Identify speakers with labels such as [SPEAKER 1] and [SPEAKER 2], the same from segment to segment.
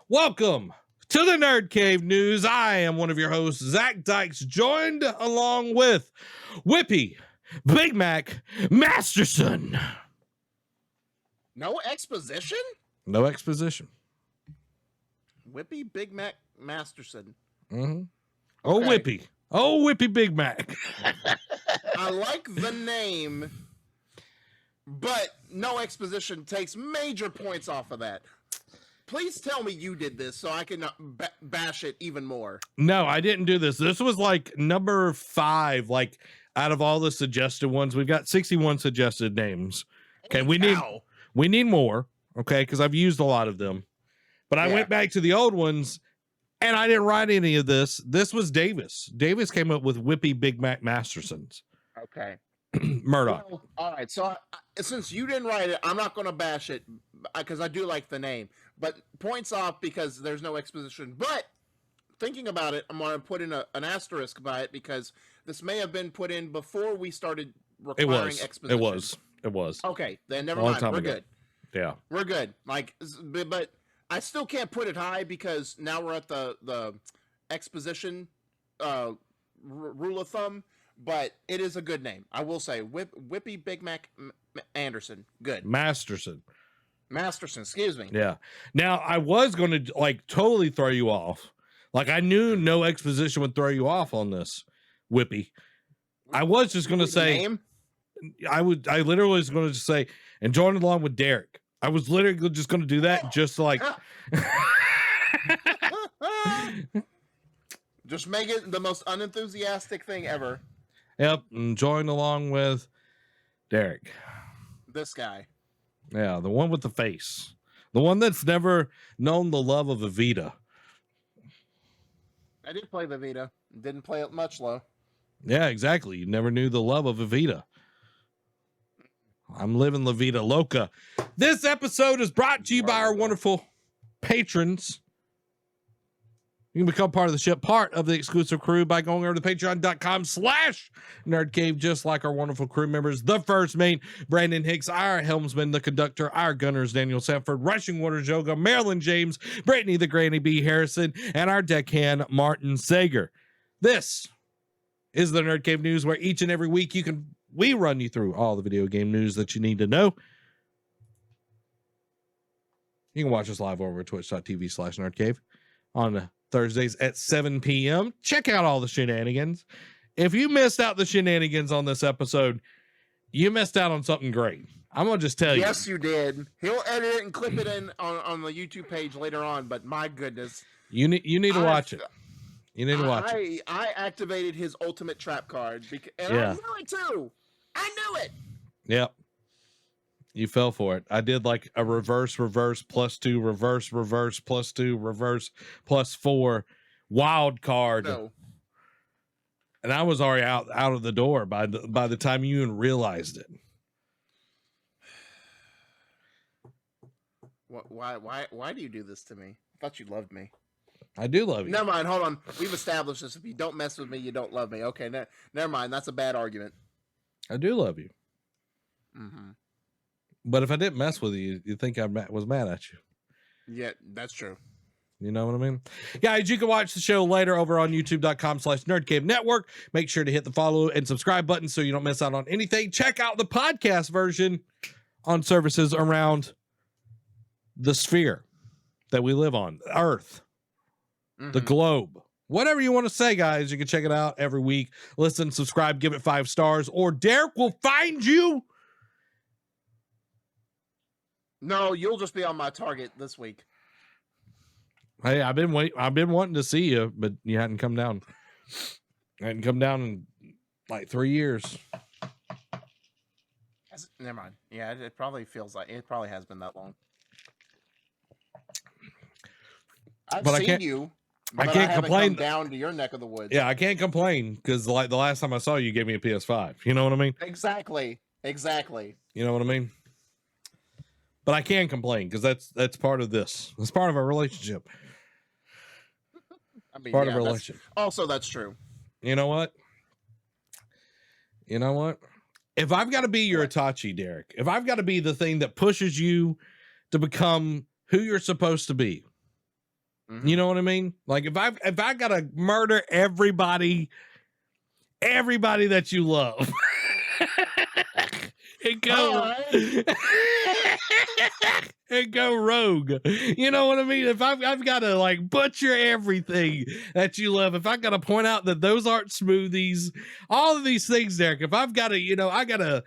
[SPEAKER 1] Welcome to the Nerd Cave Newz. I am one of your hosts, Zach Dykes, joined along with Whippy Big Mac Masterson.
[SPEAKER 2] No exposition?
[SPEAKER 1] No exposition.
[SPEAKER 2] Whippy Big Mac Masterson.
[SPEAKER 1] Mm-hmm. Oh, okay. Whippy. Oh, Whippy Big Mac.
[SPEAKER 2] I like the name, but no exposition takes major points off of that. Please tell me you did this so I can bash it even more.
[SPEAKER 1] No, I didn't do this. This was like number 5, like out of all the suggested ones. We've got 61 suggested names. Okay, we need more, okay, because I've used a lot of them. But I went back to the old ones, and I didn't write any of this. This was Davis. Davis came up with Whippy Big Mac Mastersons.
[SPEAKER 2] Okay.
[SPEAKER 1] Murdoch.
[SPEAKER 2] Well, all right, so since you didn't write it, I'm not going to bash it because I do like the name. But points off because there's no exposition. But thinking about it, I'm going to put in an asterisk by it because this may have been put in before we started requiring exposition.
[SPEAKER 1] It was.
[SPEAKER 2] Okay, then never mind. We're good.
[SPEAKER 1] Yeah.
[SPEAKER 2] We're good. Like, but I still can't put it high because now we're at the exposition rule of thumb. But it is a good name. I will say, Whippy Big Mac Anderson. Good.
[SPEAKER 1] Masterson,
[SPEAKER 2] excuse me.
[SPEAKER 1] Yeah. Now, I was going to, like, totally throw you off. Like, I knew no exposition would throw you off on this, Whippy. I was just going to say,
[SPEAKER 2] name?
[SPEAKER 1] I literally was going to just say, and join along with Derek. I was literally just going to do that just to, like...
[SPEAKER 2] Just make it the most unenthusiastic thing ever.
[SPEAKER 1] Yep, and join along with Derek.
[SPEAKER 2] This guy.
[SPEAKER 1] Yeah, the one with the face. The one that's never known the love of a Vita.
[SPEAKER 2] I did play the Vita. Didn't play it much, though.
[SPEAKER 1] Yeah, exactly. You never knew the love of a Vita. I'm living La Vida Loca. This episode is brought to you by our wonderful patrons. You can become part of the ship, part of the exclusive crew by going over to patreon.com/nerdcave, just like our wonderful crew members. The first mate, Brandon Hicks, our helmsman, the conductor, our gunners, Daniel Sanford, Rushing Waters Yoga, Marilyn James, Brittany the Granny B. Harrison, and our deckhand, Martin Sager. This is the Nerd Cave Newz, where each and every week we run you through all the video game news that you need to know. You can watch us live over at twitch.tv/nerdcave on Thursdays at 7 p.m. Check out all the shenanigans. If you missed out the shenanigans on this episode, you missed out on something great. I'm going to just tell you.
[SPEAKER 2] Yes, you did. He'll edit it and clip it in on the YouTube page later on, but my goodness.
[SPEAKER 1] You need to watch it. You need to watch it.
[SPEAKER 2] I activated his ultimate trap card, and I knew it too. I knew it.
[SPEAKER 1] Yep. You fell for it. I did like a reverse +2, reverse +2, reverse +4 wild card.
[SPEAKER 2] No.
[SPEAKER 1] And I was already out of the door by the time you even realized it.
[SPEAKER 2] Why do you do this to me? I thought you loved me.
[SPEAKER 1] I do love you.
[SPEAKER 2] Never mind. Hold on. We've established this. If you don't mess with me, you don't love me. Okay. Never mind. That's a bad argument.
[SPEAKER 1] I do love you.
[SPEAKER 2] Mm-hmm.
[SPEAKER 1] But if I didn't mess with you, you'd think I was mad at you.
[SPEAKER 2] Yeah, that's true.
[SPEAKER 1] You know what I mean? Guys, you can watch the show later over on youtube.com/nerdcave network. Make sure to hit the follow and subscribe button so you don't miss out on anything. Check out the podcast version on services around the sphere that we live on, Earth, the globe. Whatever you want to say, guys, you can check it out every week. Listen, subscribe, give it 5 stars, or Derek will find you.
[SPEAKER 2] No, you'll just be on my target this week.
[SPEAKER 1] Hey, I've been wanting to see you, but you hadn't come down. I hadn't come down in like 3 years.
[SPEAKER 2] Never mind. Yeah, it probably feels like it probably has been that long. I've seen you. But I can't complain. Come down to your neck of the woods.
[SPEAKER 1] Yeah, I can't complain because like the last time I saw you, you gave me a PS5. You know what I mean?
[SPEAKER 2] Exactly.
[SPEAKER 1] You know what I mean? But I can complain because that's part of this. It's part of our relationship.
[SPEAKER 2] I mean,
[SPEAKER 1] part of our relationship.
[SPEAKER 2] Also, that's true.
[SPEAKER 1] You know what? If I've got to be your Itachi, Derek, if I've got to be the thing that pushes you to become who you're supposed to be,
[SPEAKER 2] Mhm.
[SPEAKER 1] You know what I mean? Like if I gotta murder everybody that you love and go
[SPEAKER 2] Hi.
[SPEAKER 1] and go rogue. You know what I mean? If I've got to like butcher everything that you love, if I got to point out that those aren't smoothies, all of these things, Derek, if I've got to, I got to,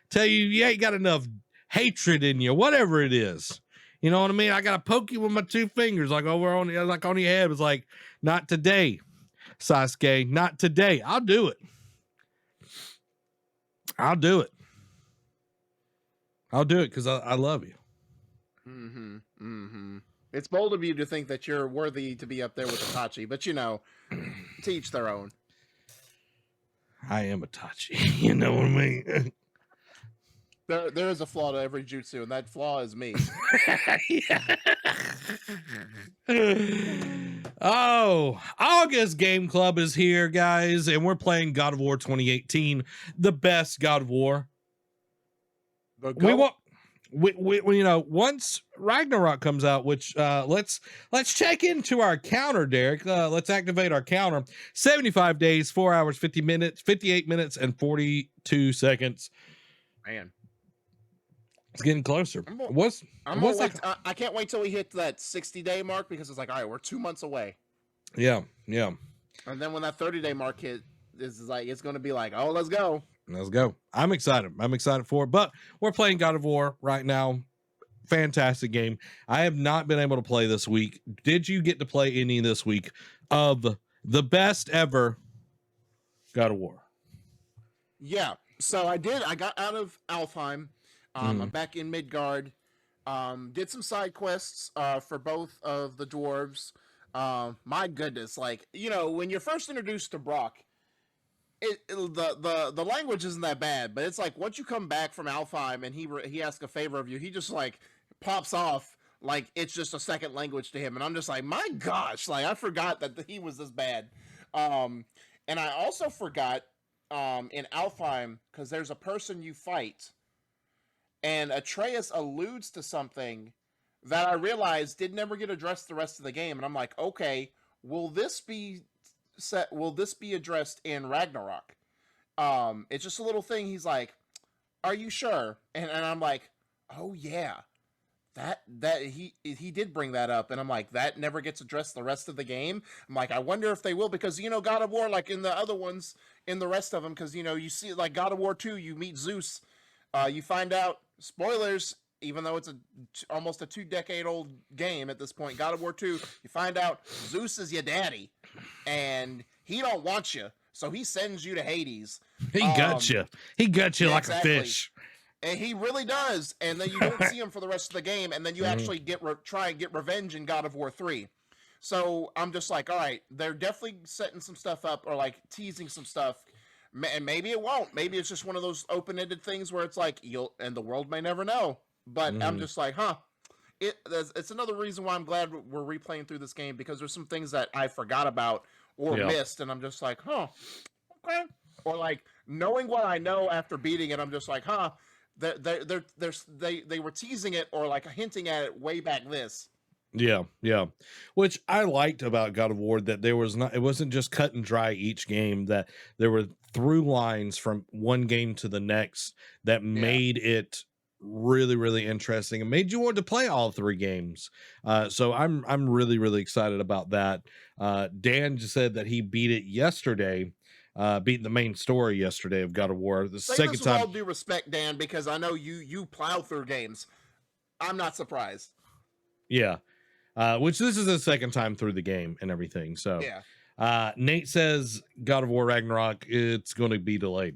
[SPEAKER 1] tell you ain't got enough hatred in you, whatever it is. You know what I mean? I got to poke you with my two fingers, like over on your head. It's like, not today, Sasuke, not today. I'll do it. I'll do it because I love you.
[SPEAKER 2] Mm-hmm. Mm-hmm. It's bold of you to think that you're worthy to be up there with Itachi, but to each their own.
[SPEAKER 1] I am Itachi. You know what I mean?
[SPEAKER 2] There is a flaw to every jutsu, and that flaw is me.
[SPEAKER 1] Oh, August Game Club is here, guys, and we're playing God of War 2018, the best God of War. We want once Ragnarok comes out, which let's check into our counter, Derek. Let's activate our counter. 75 days, 4 hours, 50 minutes, 58 minutes, and 42 seconds.
[SPEAKER 2] Man,
[SPEAKER 1] it's getting closer.
[SPEAKER 2] I can't wait till we hit that 60-day mark, because it's like, all right, we're 2 months away.
[SPEAKER 1] Yeah.
[SPEAKER 2] And then when that 30-day mark hit, it's going to be like, oh, let's go.
[SPEAKER 1] Let's go. I'm excited for it, but we're playing God of War right now. Fantastic game. I have not been able to play this week. Did you get to play any this week of the best ever God of War?
[SPEAKER 2] Yeah. So I did. I got out of Alfheim. I'm back in Midgard. Did some side quests for both of the dwarves. My goodness, when you're first introduced to Brock, the language isn't that bad, but it's like once you come back from Alfheim and he asks a favor of you, he just like pops off like it's just a second language to him, and I'm just like, my gosh, like I forgot that he was this bad. And I also forgot in Alfheim, because there's a person you fight, and Atreus alludes to something that I realized did never get addressed the rest of the game, and I'm like, okay, will this be addressed in Ragnarok? It's just a little thing. He's like, are you sure? And I'm like, oh yeah, that he did bring that up, and I'm like, that never gets addressed the rest of the game. I'm like, I wonder if they will, because God of War, like in the other ones, in the rest of them, because you see, like God of War 2, you meet Zeus, you find out, spoilers, even though it's almost a 2-decade-old game at this point, God of War 2, you find out Zeus is your daddy, and he don't want you, so he sends you to Hades.
[SPEAKER 1] He got you. He got you like
[SPEAKER 2] exactly.
[SPEAKER 1] a fish.
[SPEAKER 2] And he really does. And then you don't see him for the rest of the game, and then you actually try and get revenge in God of War 3. So I'm just like, all right, they're definitely setting some stuff up, or like teasing some stuff. And maybe it won't. Maybe it's just one of those open-ended things where it's like, and the world may never know. But I'm just like, it's another reason why I'm glad we're replaying through this game, because there's some things that I forgot about or missed, and I'm just like, okay. Or like knowing what I know after beating it, I'm just like, they were teasing it or like hinting at it way back this.
[SPEAKER 1] Yeah. Which I liked about God of War, that it wasn't just cut and dry each game, that there were through lines from one game to the next that made it really, really interesting and made you want to play all 3 games. So I'm really, really excited about that. Dan just said that he beat it yesterday. Beating the main story yesterday of God of War. The second time.
[SPEAKER 2] With all due respect, Dan, because I know you plow through games. I'm not surprised.
[SPEAKER 1] Yeah. Which this is the second time through the game and everything. So Nate says God of War Ragnarok, it's going to be delayed.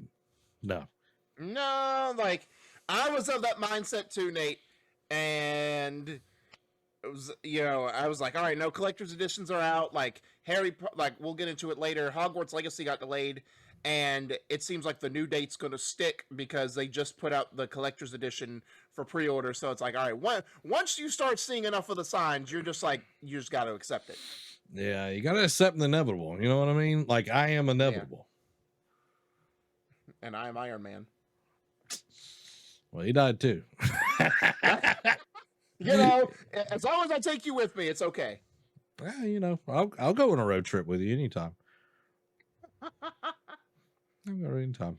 [SPEAKER 1] No,
[SPEAKER 2] like I was of that mindset too, Nate, and it was, I was like, all right, no collector's editions are out. Like we'll get into it later. Hogwarts Legacy got delayed, and it seems like the new date's going to stick because they just put out the collector's edition for pre-order. So it's like, all right, once you start seeing enough of the signs, you're just like, you just got to accept it.
[SPEAKER 1] Yeah, you got to accept the inevitable. You know what I mean? Like, I am inevitable.
[SPEAKER 2] Yeah. And I am Iron Man.
[SPEAKER 1] Well, he died too.
[SPEAKER 2] As long as I take you with me, it's okay.
[SPEAKER 1] You know, I'll go on a road trip with you anytime. I'll go anytime.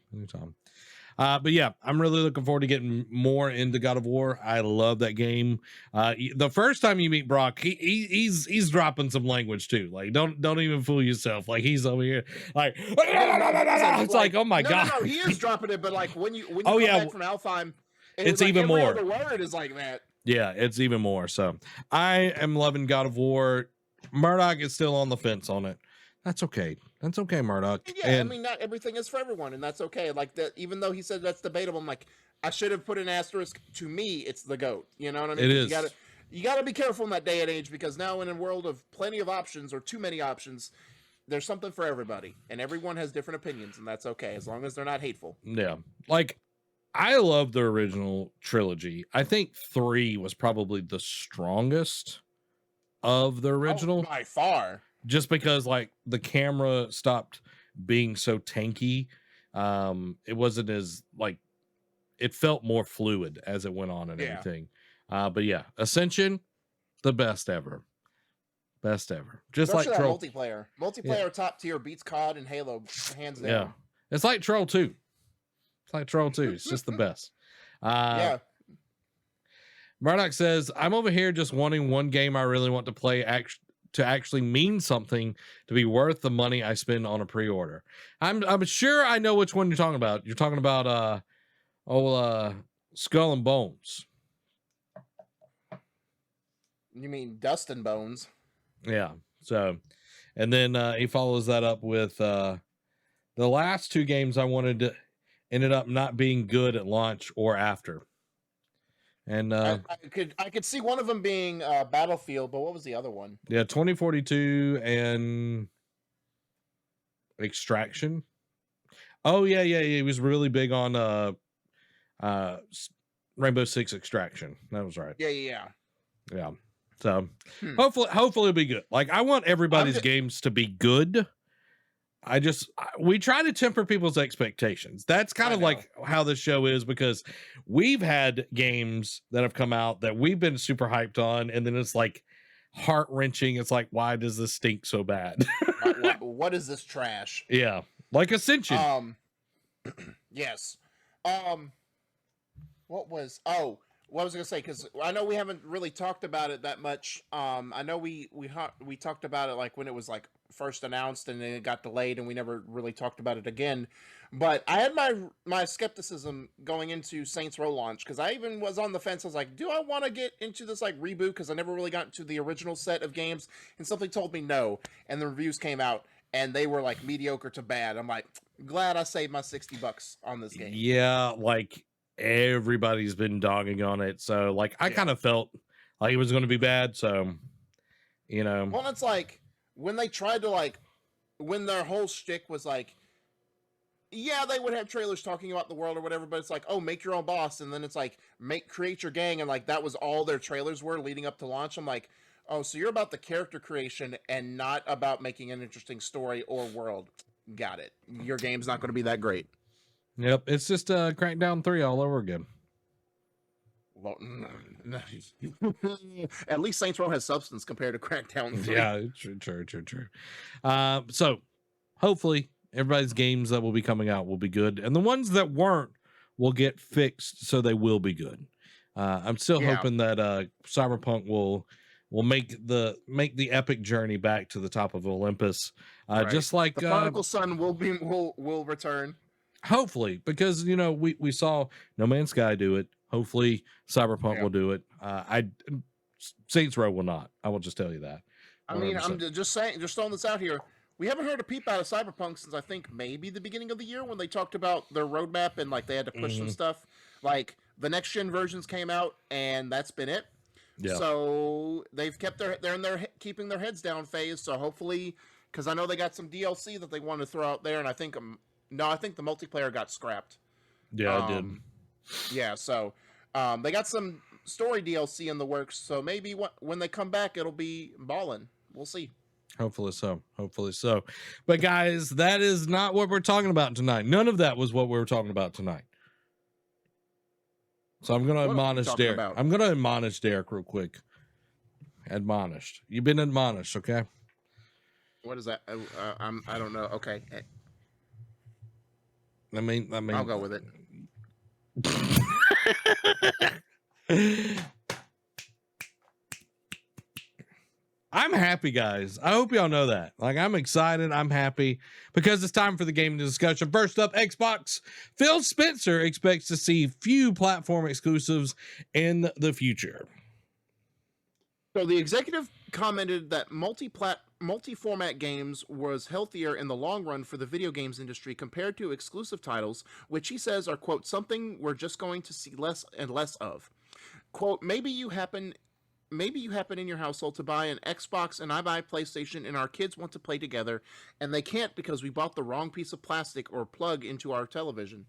[SPEAKER 1] But yeah, I'm really looking forward to getting more into God of War. I love that game. The first time you meet Brock, he's dropping some language too. Like, don't even fool yourself. Like, he's over here like it's like, oh my god.
[SPEAKER 2] No, he is dropping it, but like when you come back from Alfheim,
[SPEAKER 1] it's
[SPEAKER 2] like
[SPEAKER 1] even
[SPEAKER 2] every
[SPEAKER 1] more.
[SPEAKER 2] other word is like that.
[SPEAKER 1] Yeah, it's even more. So I am loving God of War. Murdoch is still on the fence on it. That's okay. Murdoch.
[SPEAKER 2] Yeah, I mean, not everything is for everyone, and that's okay. Like that, even though he said that's debatable, I'm like, I should have put an asterisk. To me, it's the GOAT. You know what I mean?
[SPEAKER 1] It is.
[SPEAKER 2] You gotta be careful in that day and age, because now in a world of plenty of options, or too many options, there's something for everybody, and everyone has different opinions, and that's okay as long as they're not hateful.
[SPEAKER 1] Yeah, like I love the original trilogy. I think 3 was probably the strongest of the original
[SPEAKER 2] by far.
[SPEAKER 1] Just because like the camera stopped being so tanky. It wasn't as like, it felt more fluid as it went on and everything. But yeah, Ascension, the best ever. Just especially like Troll.
[SPEAKER 2] Multiplayer top tier beats COD and Halo hands down.
[SPEAKER 1] Yeah. It's like Troll 2. It's just the best.
[SPEAKER 2] Yeah.
[SPEAKER 1] Murdoch says, I'm over here just wanting one game I really want to play to actually mean something, to be worth the money I spend on a pre-order. I'm sure I know which one you're talking about. You're talking about Skull and Bones.
[SPEAKER 2] You mean Dust and Bones?
[SPEAKER 1] Yeah. So, and then he follows that up with the last 2 games I wanted to ended up not being good at launch or after. And
[SPEAKER 2] I could see one of them being Battlefield, but what was the other one?
[SPEAKER 1] Yeah, 2042 and Extraction. Oh yeah. He was really big on Rainbow Six Extraction. That was right.
[SPEAKER 2] Yeah.
[SPEAKER 1] So hopefully it'll be good. Like, I want everybody's games to be good. We try to temper people's expectations. That's kind of like how this show is, because we've had games that have come out that we've been super hyped on, and then it's like heart-wrenching. It's like, why does this stink so bad?
[SPEAKER 2] What is this trash?
[SPEAKER 1] Yeah, like Ascension.
[SPEAKER 2] Yes. What was I gonna say, because I know we haven't really talked about it that much. I know we talked about it like when it was like first announced, and then it got delayed, and we never really talked about it again. But I had my skepticism going into Saints Row launch, because I even was on the fence. I was like, do I want to get into this like reboot, because I never really got into the original set of games, and something told me no. And the reviews came out, and they were like mediocre to bad. I'm like, glad I saved my $60 on this game.
[SPEAKER 1] Yeah, like everybody's been dogging on it, so like I kind of felt like it was going to be bad. So, you know,
[SPEAKER 2] well, it's like when they tried to like, when their whole shtick was like, yeah, they would have trailers talking about the world or whatever, but it's like, oh, make your own boss, and then it's like, create your gang, and like that was all their trailers were leading up to launch. I'm like, oh, so you're about the character creation and not about making an interesting story or world. Got it. Your game's not going to be that great.
[SPEAKER 1] Yep, it's just Crackdown 3 all over again.
[SPEAKER 2] Well, at least Saints Row has substance compared to Crackdown 3.
[SPEAKER 1] Yeah, true. So hopefully everybody's games that will be coming out will be good, and the ones that weren't will get fixed, so they will be good. I'm still hoping that Cyberpunk will make the epic journey back to the top of Olympus, just like
[SPEAKER 2] the prodigal son will return.
[SPEAKER 1] Hopefully, because you know we saw No Man's Sky do it. Hopefully Cyberpunk will do it. Saints Row will not. I will just tell you that. 100%.
[SPEAKER 2] I mean, I'm just saying, just throwing this out here. We haven't heard a peep out of Cyberpunk since I think maybe the beginning of the year, when they talked about their roadmap and like they had to push some stuff. Like the next gen versions came out, and that's been it. Yeah. So they've kept keeping their heads down phase. So hopefully, because I know they got some DLC that they want to throw out there, and I think I think the multiplayer got scrapped.
[SPEAKER 1] Yeah, I did.
[SPEAKER 2] Yeah, so they got some story DLC in the works. So maybe when they come back, it'll be ballin'. We'll see. Hopefully
[SPEAKER 1] so. But guys, that is not what we're talking about tonight. None of that was what we were talking about tonight. So I'm going to admonish Derek. I'm going to admonish Derek real quick. Admonished. You've been admonished, okay?
[SPEAKER 2] What is that? I don't know. Okay,
[SPEAKER 1] I mean,
[SPEAKER 2] I'll go with it.
[SPEAKER 1] I'm happy, guys. I hope y'all know that. Like, I'm excited. I'm happy because it's time for the gaming discussion. First up, Xbox. Phil Spencer expects to see few platform exclusives in the future.
[SPEAKER 2] So the executive commented that multi-format games was healthier in the long run for the video games industry compared to exclusive titles, which he says are, quote, something we're just going to see less and less of. Quote, maybe you happen in your household to buy an Xbox and I buy PlayStation and our kids want to play together and they can't because we bought the wrong piece of plastic or plug into our television.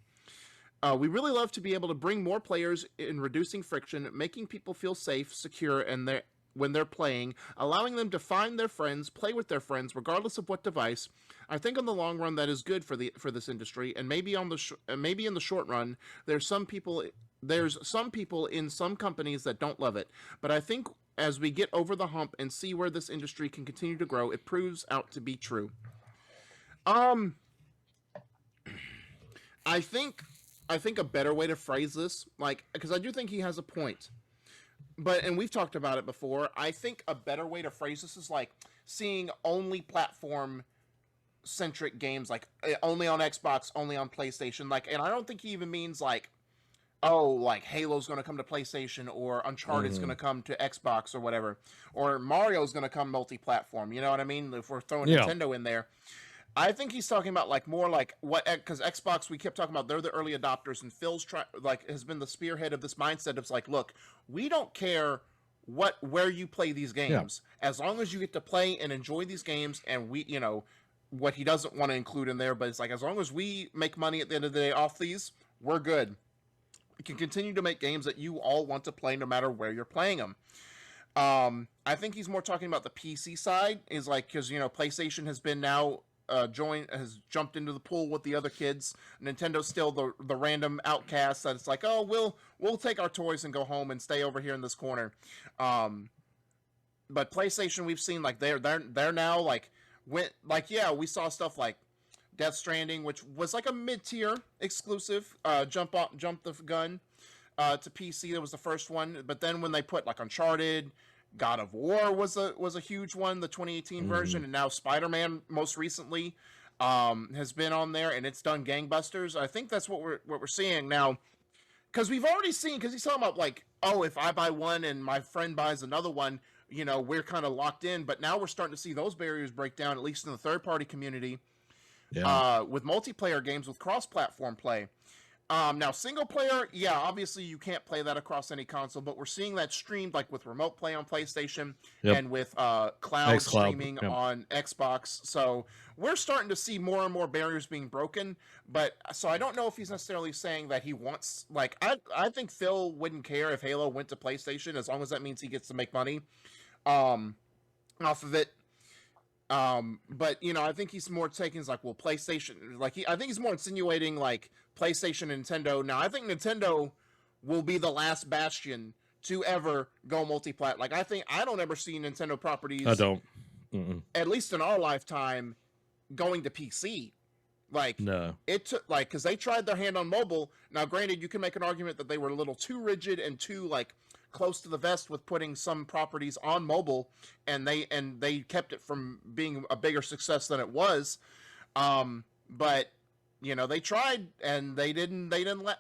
[SPEAKER 2] We really love to be able to bring more players in, reducing friction, making people feel safe, secure, and when they're playing, allowing them to find their friends, play with their friends, regardless of what device. I think in the long run that is good for this industry, and maybe in the short run, there's some people in some companies that don't love it. But I think as we get over the hump and see where this industry can continue to grow, it proves out to be true. I think a better way to phrase this, like, because I do think he has a point. And we've talked about it before. I think a better way to phrase this is like seeing only platform centric games, like only on Xbox, only on PlayStation. Like, and I don't think he even means like, oh, like Halo's going to come to PlayStation or Uncharted's going to come to Xbox or whatever, or Mario's going to come multi-platform. You know what I mean? If we're throwing Nintendo in there. I think he's talking about like more like what, because Xbox, we kept talking about they're the early adopters, and Phil's has been the spearhead of this mindset of like, look, we don't care where you play these games, as long as you get to play and enjoy these games, and we, what he doesn't want to include in there, but it's like as long as we make money at the end of the day off these, we're good. We can continue to make games that you all want to play no matter where you're playing them. I think he's more talking about the PC side, is like because PlayStation has been now. Has jumped into the pool with the other kids. Nintendo's still the random outcast that it's like, oh, we'll take our toys and go home and stay over here in this corner. But PlayStation, we've seen like they're now like we saw stuff like Death Stranding, which was like a mid-tier exclusive. Jump the gun to PC. That was the first one, but then when they put like Uncharted. God of War was a huge one, the 2018 version, and now Spider-Man most recently has been on there, and it's done gangbusters. I think that's what we're seeing now, because we've already seen, because he's talking about like, oh, if I buy one and my friend buys another one, we're kind of locked in. But now we're starting to see those barriers break down, at least in the third-party community, with multiplayer games with cross-platform play. Now, single player, obviously you can't play that across any console, but we're seeing that streamed like with remote play on PlayStation and with cloud streaming on Xbox. So we're starting to see more and more barriers being broken. But so I don't know if he's necessarily saying that he wants, like, I think Phil wouldn't care if Halo went to PlayStation as long as that means he gets to make money off of it. But I think he's more taking like, well, PlayStation, I think he's more insinuating like PlayStation and Nintendo. Now, I think Nintendo will be the last bastion to ever go multi-plat. Like, I don't ever see Nintendo properties.
[SPEAKER 1] I don't.
[SPEAKER 2] At least in our lifetime, going to PC. Like,
[SPEAKER 1] no,
[SPEAKER 2] it took because they tried their hand on mobile. Now, granted, you can make an argument that they were a little too rigid and too like close to the vest with putting some properties on mobile, and they kept it from being a bigger success than it was. But they tried and they didn't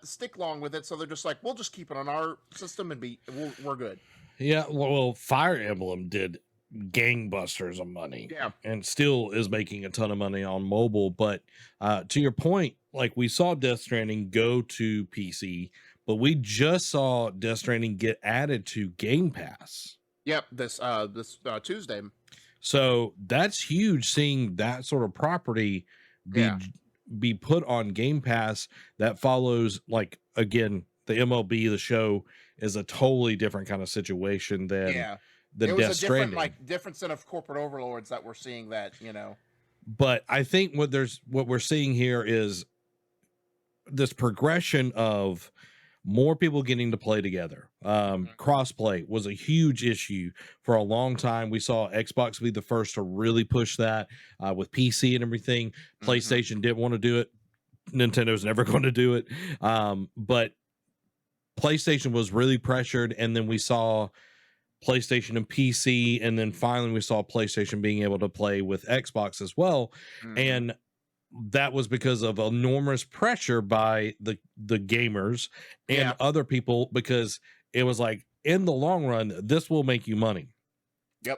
[SPEAKER 2] stick long with it, so they're just like, we'll just keep it on our system and we're good.
[SPEAKER 1] Yeah, well, Fire Emblem did gangbusters of money, and still is making a ton of money on mobile. But to your point, like we saw Death Stranding go to PC. But we just saw Death Stranding get added to Game Pass.
[SPEAKER 2] Yep, this Tuesday.
[SPEAKER 1] So that's huge, seeing that sort of property be put on Game Pass. That follows, like, again, the MLB, the show, is a totally different kind of situation than the Death Stranding.
[SPEAKER 2] Different set of corporate overlords that we're seeing that,
[SPEAKER 1] But I think what we're seeing here is this progression of more people getting to play together. Crossplay was a huge issue for a long time. We saw Xbox be the first to really push that with PC and everything. PlayStation didn't want to do it. Nintendo's never going to do it. But PlayStation was really pressured, and then we saw PlayStation and PC, and then finally we saw PlayStation being able to play with Xbox as well. And that was because of enormous pressure by the gamers and other people, because it was like, in the long run, this will make you money.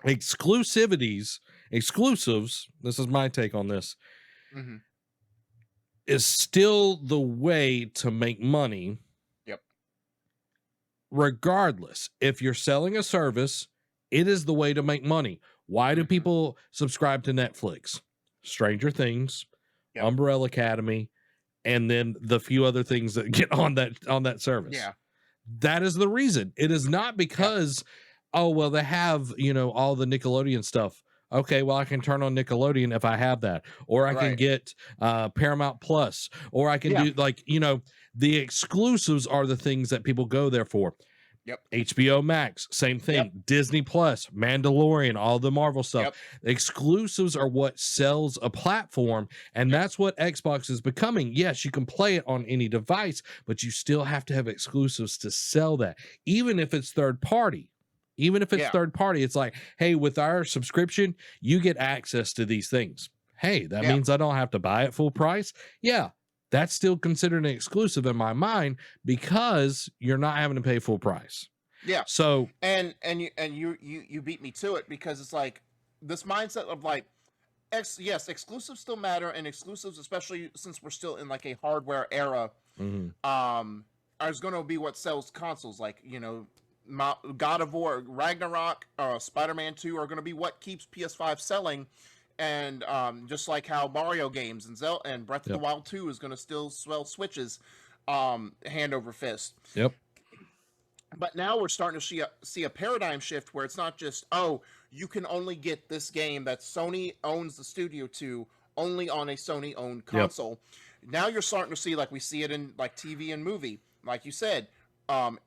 [SPEAKER 1] Exclusives, this is my take on this, is still the way to make money. Regardless, if you're selling a service, it is the way to make money. Why do people subscribe to Netflix, Stranger Things, Umbrella Academy, and then the few other things that get on that service? That is the reason. It is not because, oh, well, they have, all the Nickelodeon stuff. Okay, well, I can turn on Nickelodeon if I have that, or I can get Paramount Plus, or I can do the exclusives are the things that people go there for. HBO Max, same thing. Disney Plus, Mandalorian, all the Marvel stuff. Exclusives are what sells a platform, and that's what Xbox is becoming. Yes, you can play it on any device, but you still have to have exclusives to sell that, even if it's third party. Even if it's third party, it's like, hey, with our subscription, you get access to these things. Hey, that means I don't have to buy it full price. Yeah, that's still considered an exclusive in my mind, because you're not having to pay full price. So
[SPEAKER 2] and you beat me to it, because it's like this mindset of like, yes, exclusives still matter, and exclusives, especially since we're still in like a hardware era, is going to be what sells consoles. Like, God of War, Ragnarok, Spider-Man 2 are going to be what keeps PS5 selling. And just like how Mario games and Zelda and Breath of the Wild 2 is going to still sell Switches hand over fist. But now we're starting to see a paradigm shift where it's not just, oh, you can only get this game that Sony owns the studio to only on a Sony-owned console. Now you're starting to see, like we see it in like TV and movie, like you said,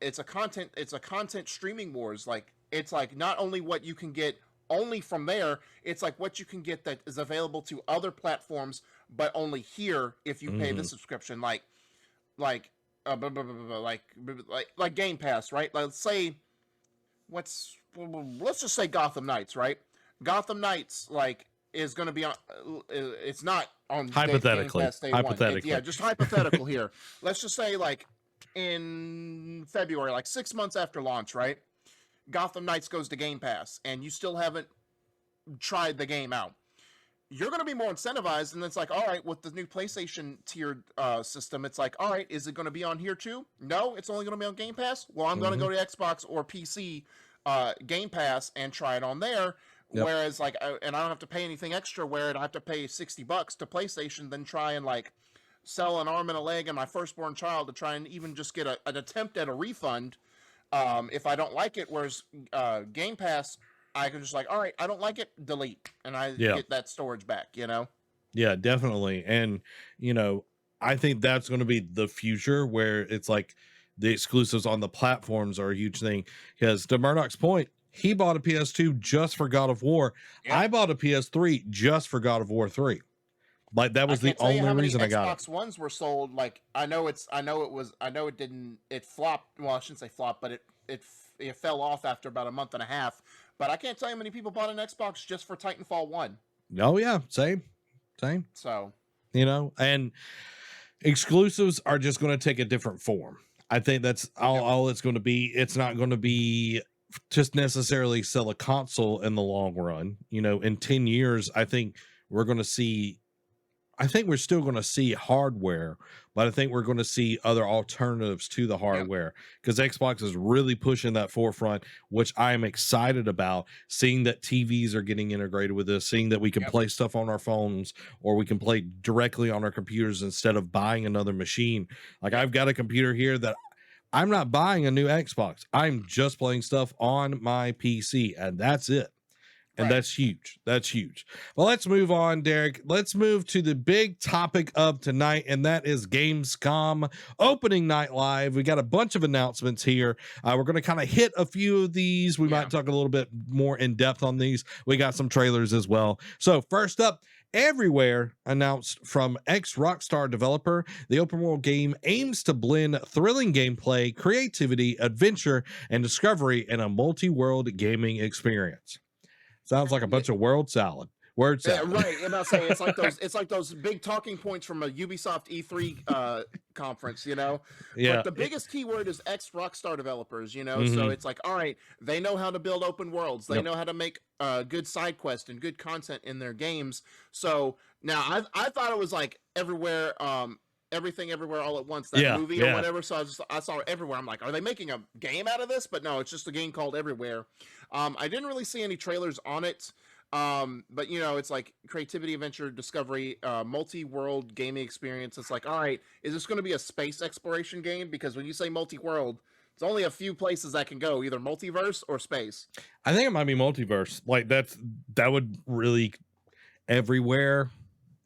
[SPEAKER 2] it's a content streaming wars. Like, it's like not only what you can get only from there, it's like what you can get that is available to other platforms, but only here if you pay the subscription. Like Game Pass, right? Let's just say Gotham Knights, right? Gotham Knights, like, is going to be on. It's not on
[SPEAKER 1] hypothetically.
[SPEAKER 2] Game Pass day
[SPEAKER 1] hypothetically.
[SPEAKER 2] one. Just hypothetical here. Let's just say, like, in February, like 6 months after launch, right? Gotham Knights goes to Game Pass, and you still haven't tried the game out. You're going to be more incentivized, and it's like, all right, with the new PlayStation tiered system, it's like, all right, is it going to be on here too? No, it's only going to be on Game Pass? Well, I'm going to go to Xbox or PC Game Pass and try it on there. Whereas, like, and I don't have to pay anything extra, where I have to pay $60 to PlayStation, then try and, like, sell an arm and a leg and my firstborn child to try and even just get an attempt at a refund if I don't like it. Whereas Game Pass, I can just like, all right, I don't like it, delete, and I get that storage back,
[SPEAKER 1] Yeah, definitely. And, I think that's going to be the future, where it's like the exclusives on the platforms are a huge thing. Because to Murdoch's point, he bought a PS2 just for God of War. I bought a PS3 just for God of War 3. Like, that was the only reason I got it.
[SPEAKER 2] Xbox Ones were sold. Like, I know it flopped. Well, I shouldn't say flopped, but it fell off after about a month and a half. But I can't tell you how many people bought an Xbox just for Titanfall 1.
[SPEAKER 1] Oh yeah, same.
[SPEAKER 2] So,
[SPEAKER 1] and exclusives are just going to take a different form. I think that's all it's going to be. It's not going to be just necessarily sell a console in the long run. In 10 years, I think we're still going to see hardware, but I think we're going to see other alternatives to the hardware, because Xbox is really pushing that forefront, which I am excited about, seeing that TVs are getting integrated with this, seeing that we can play stuff on our phones, or we can play directly on our computers instead of buying another machine. Like, I've got a computer here that I'm not buying a new Xbox. I'm just playing stuff on my PC, and that's it. And that's huge. That's huge. Well, let's move on, Derek. Let's move to the big topic of tonight, and that is Gamescom opening night live. We got a bunch of announcements here. We're going to kind of hit a few of these. We might talk a little bit more in depth on these. We got some trailers as well. So first up, Everywhere announced from ex-Rockstar developer. The open world game aims to blend thrilling gameplay, creativity, adventure, and discovery in a multi-world gaming experience. Sounds like a bunch of word salad.
[SPEAKER 2] Yeah, right. I'm not saying it's like those big talking points from a Ubisoft E3 conference, you know.
[SPEAKER 1] Yeah.
[SPEAKER 2] But the biggest keyword is ex Rockstar developers, you know. So it's like, all right, they know how to build open worlds. They know how to make good side quests and good content in their games. So now I thought it was like Everywhere, Everything Everywhere All at Once, that movie or whatever. So I saw Everywhere. I'm like, are they making a game out of this? But no, it's just a game called Everywhere. I didn't really see any trailers on it. But you know, it's like creativity, adventure, discovery, multi-world gaming experience. It's like, all right, is this going to be a space exploration game? Because when you say multi-world, it's only a few places that can go, either multiverse or space.
[SPEAKER 1] I think it might be multiverse. Like that would really everywhere.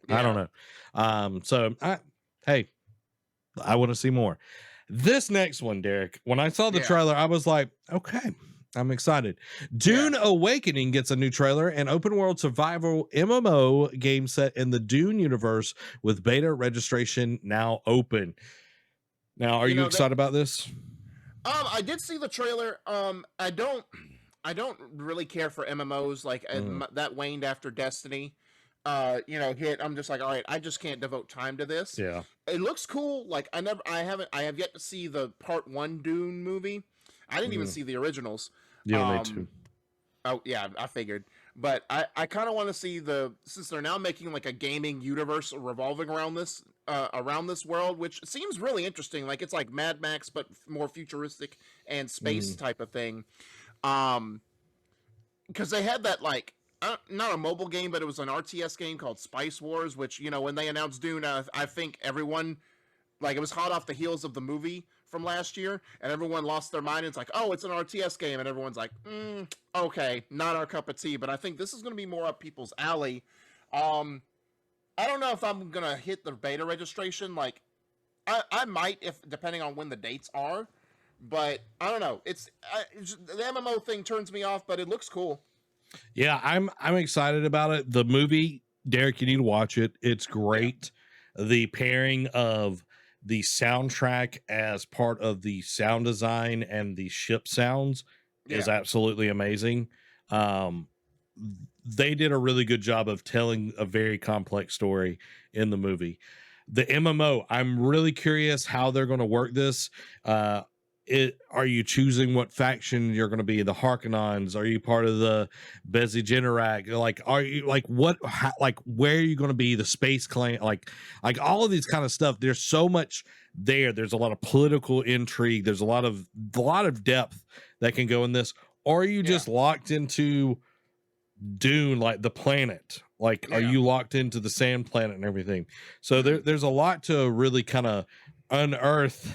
[SPEAKER 1] I don't know. Hey, I want to see more. This next one, Derek, when I saw the trailer, I was like, okay, I'm excited. Dune Awakening gets a new trailer, an open world survival MMO game set in the Dune universe with beta registration now open. Now, are you excited about this?
[SPEAKER 2] I did see the trailer. I don't really care for MMOs. Like that waned after Destiny. Hit. I'm just like, all right, I just can't devote time to this.
[SPEAKER 1] Yeah,
[SPEAKER 2] it looks cool. Like I have yet to see the Part 1 Dune movie. I didn't even see the originals.
[SPEAKER 1] Yeah, me too.
[SPEAKER 2] Oh yeah, I figured. But I kind of want to see since they're now making like a gaming universe revolving around this world, which seems really interesting. Like it's like Mad Max, but more futuristic and space type of thing. Because they had that like not a mobile game, but it was an RTS game called Spice Wars, which, you know, when they announced Dune, I think everyone, like, it was hot off the heels of the movie from last year, and everyone lost their mind. It's like, oh, it's an RTS game, and everyone's like, okay, not our cup of tea. But I think this is going to be more up people's alley. I don't know if I'm going to hit the beta registration. Like, I might, if depending on when the dates are, but I don't know. The MMO thing turns me off, but it looks cool.
[SPEAKER 1] Yeah, I'm excited about it. The movie, Derek, you need to watch it. It's great. The pairing of the soundtrack as part of the sound design and the ship sounds is absolutely amazing. They did a really good job of telling a very complex story in the movie. The MMO, I'm really curious how they're going to work this. Are you choosing what faction you're going to be? The Harkonnens? Are you part of the Bezi Generak? Like, are you like what? Where are you going to be? The Space Clan? Like all of these kind of stuff. There's so much there. There's a lot of political intrigue. There's a lot of depth that can go in this. Or are you just locked into Dune, like the planet? Like, are you locked into the sand planet and everything? So there's a lot to really kind of unearth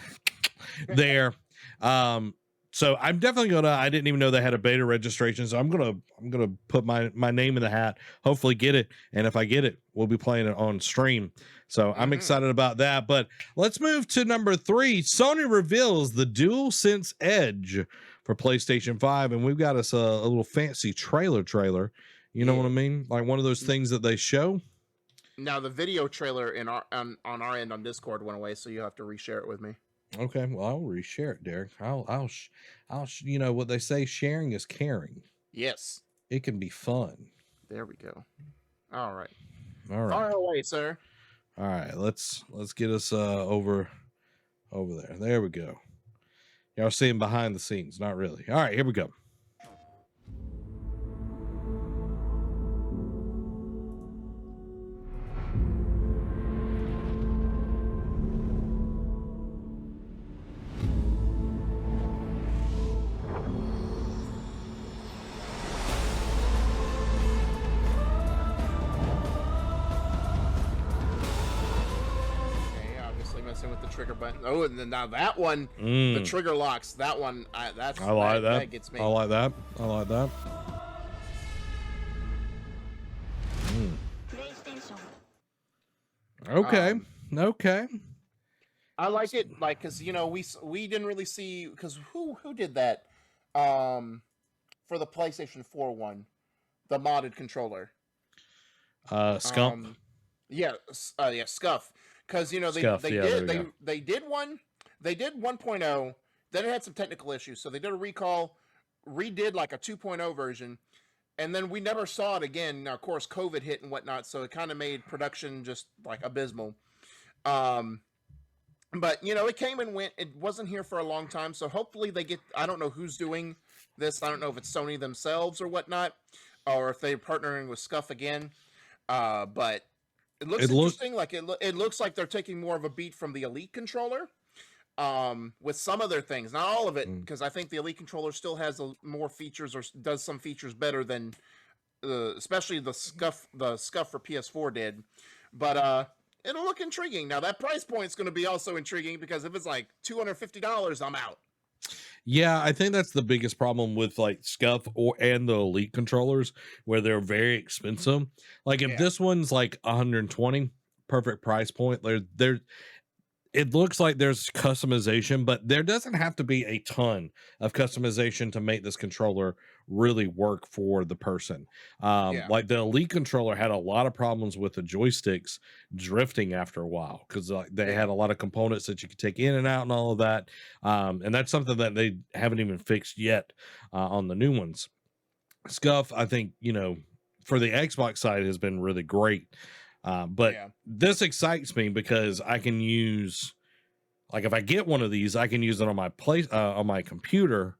[SPEAKER 1] there. So I'm definitely I didn't even know they had a beta registration. So I'm gonna put my name in the hat, hopefully get it. And if I get it, we'll be playing it on stream. So I'm excited about that. But let's move to number 3. Sony reveals the DualSense Edge for PlayStation 5. And we've got us a little fancy trailer. You know what I mean? Like one of those things that they show.
[SPEAKER 2] Now the video trailer on our end on Discord went away, so you have to reshare it with me.
[SPEAKER 1] Okay, well, I'll reshare it, Derek. I'll you know what they say, sharing is caring.
[SPEAKER 2] Yes.
[SPEAKER 1] It can be fun.
[SPEAKER 2] There we go. All right.
[SPEAKER 1] Fire
[SPEAKER 2] away, sir.
[SPEAKER 1] All right, let's get us over there. There we go. Y'all seeing behind the scenes, not really. All right, here we go.
[SPEAKER 2] With the trigger button. Oh, and then now that one, the trigger locks. That one,
[SPEAKER 1] I like that.
[SPEAKER 2] That gets me.
[SPEAKER 1] I like that. Okay.
[SPEAKER 2] Um,
[SPEAKER 1] Okay.
[SPEAKER 2] I like it, like, because we didn't really see, because who did that, um, for the PlayStation 4 one, the modded controller.
[SPEAKER 1] Scump.
[SPEAKER 2] Yeah, yeah, Scuff, because
[SPEAKER 1] Scuff. Yeah, there we go.
[SPEAKER 2] they did one, they did 1.0, then it had some technical issues, so they did a recall, redid like a 2.0 version, and then we never saw it again. Now, of course, COVID hit and whatnot, so it kind of made production just like abysmal. Um, but it came and went. It wasn't here for a long time, so hopefully they get. I don't know who's doing this. I don't know if it's Sony themselves or whatnot, or if they're partnering with Scuff again. But it looks interesting. Like it looks like they're taking more of a beat from the Elite controller. With some of their things, not all of it, because I think the Elite controller still has more features or does some features better than, especially the Scuff for PS4 did. But it'll look intriguing. Now that price point is going to be also intriguing, because if it's like $250, I'm out.
[SPEAKER 1] Yeah, I think that's the biggest problem with like Scuff and the Elite controllers, where they're very expensive. Like if this one's like 120, perfect price point. There it looks like there's customization, but there doesn't have to be a ton of customization to make this controller really work for the person. Like the Elite controller had a lot of problems with the joysticks drifting after a while, because they had a lot of components that you could take in and out and all of that. And that's something that they haven't even fixed yet on the new ones. Scuff, I think, for the Xbox side has been really great. But this excites me because I can use, like, if I get one of these, I can use it on my on my computer,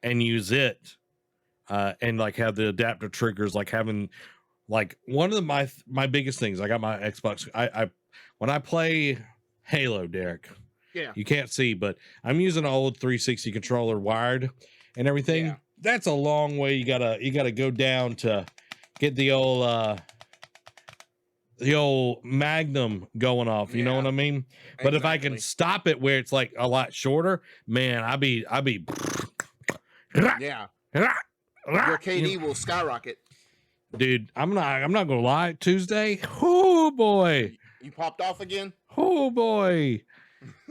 [SPEAKER 1] and use it, and like have the adapter triggers, like having, like, one of my biggest things. I got my Xbox. I when I play Halo, Derek, you can't see, but I'm using an old 360 controller wired and everything.
[SPEAKER 2] Yeah.
[SPEAKER 1] That's a long way. You gotta go down to get the old Magnum going off, you know what I mean? But if I can stop it where it's like a lot shorter, man, I'll be
[SPEAKER 2] yeah. Your KD will skyrocket.
[SPEAKER 1] Dude, I'm not gonna lie. Tuesday, oh boy,
[SPEAKER 2] you popped off again.
[SPEAKER 1] Oh boy,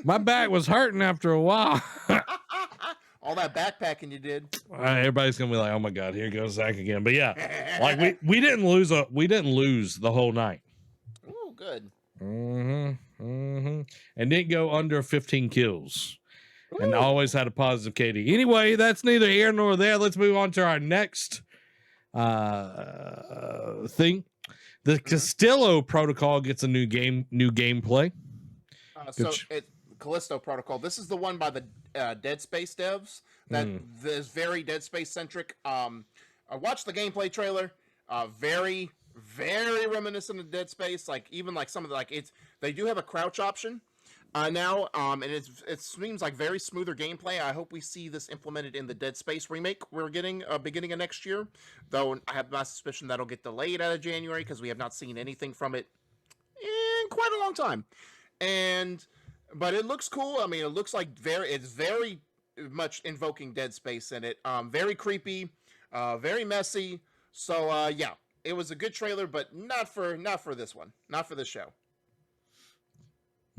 [SPEAKER 1] my back was hurting after a while.
[SPEAKER 2] All that backpacking you did.
[SPEAKER 1] Everybody's gonna be like, "Oh my god, here goes Zach again." But yeah, like we didn't lose the whole night.
[SPEAKER 2] Oh, good.
[SPEAKER 1] And didn't go under 15 kills. Ooh. And always had a positive KD. Anyway, that's neither here nor there. Let's move on to our next thing. The Castillo protocol gets a new gameplay.
[SPEAKER 2] Callisto Protocol. This is the one by the Dead Space devs that is very Dead Space centric. I watched the gameplay trailer. Very, very reminiscent of Dead Space. Like even like some of the they do have a crouch option now. And it seems like very smoother gameplay. I hope we see this implemented in the Dead Space remake we're getting beginning of next year. Though I have my suspicion that'll get delayed out of January because we have not seen anything from it in quite a long time. But it looks cool. I mean, it looks like it's very much invoking Dead Space in it. Very creepy, very messy. So yeah, it was a good trailer, but not for this one, not for this show.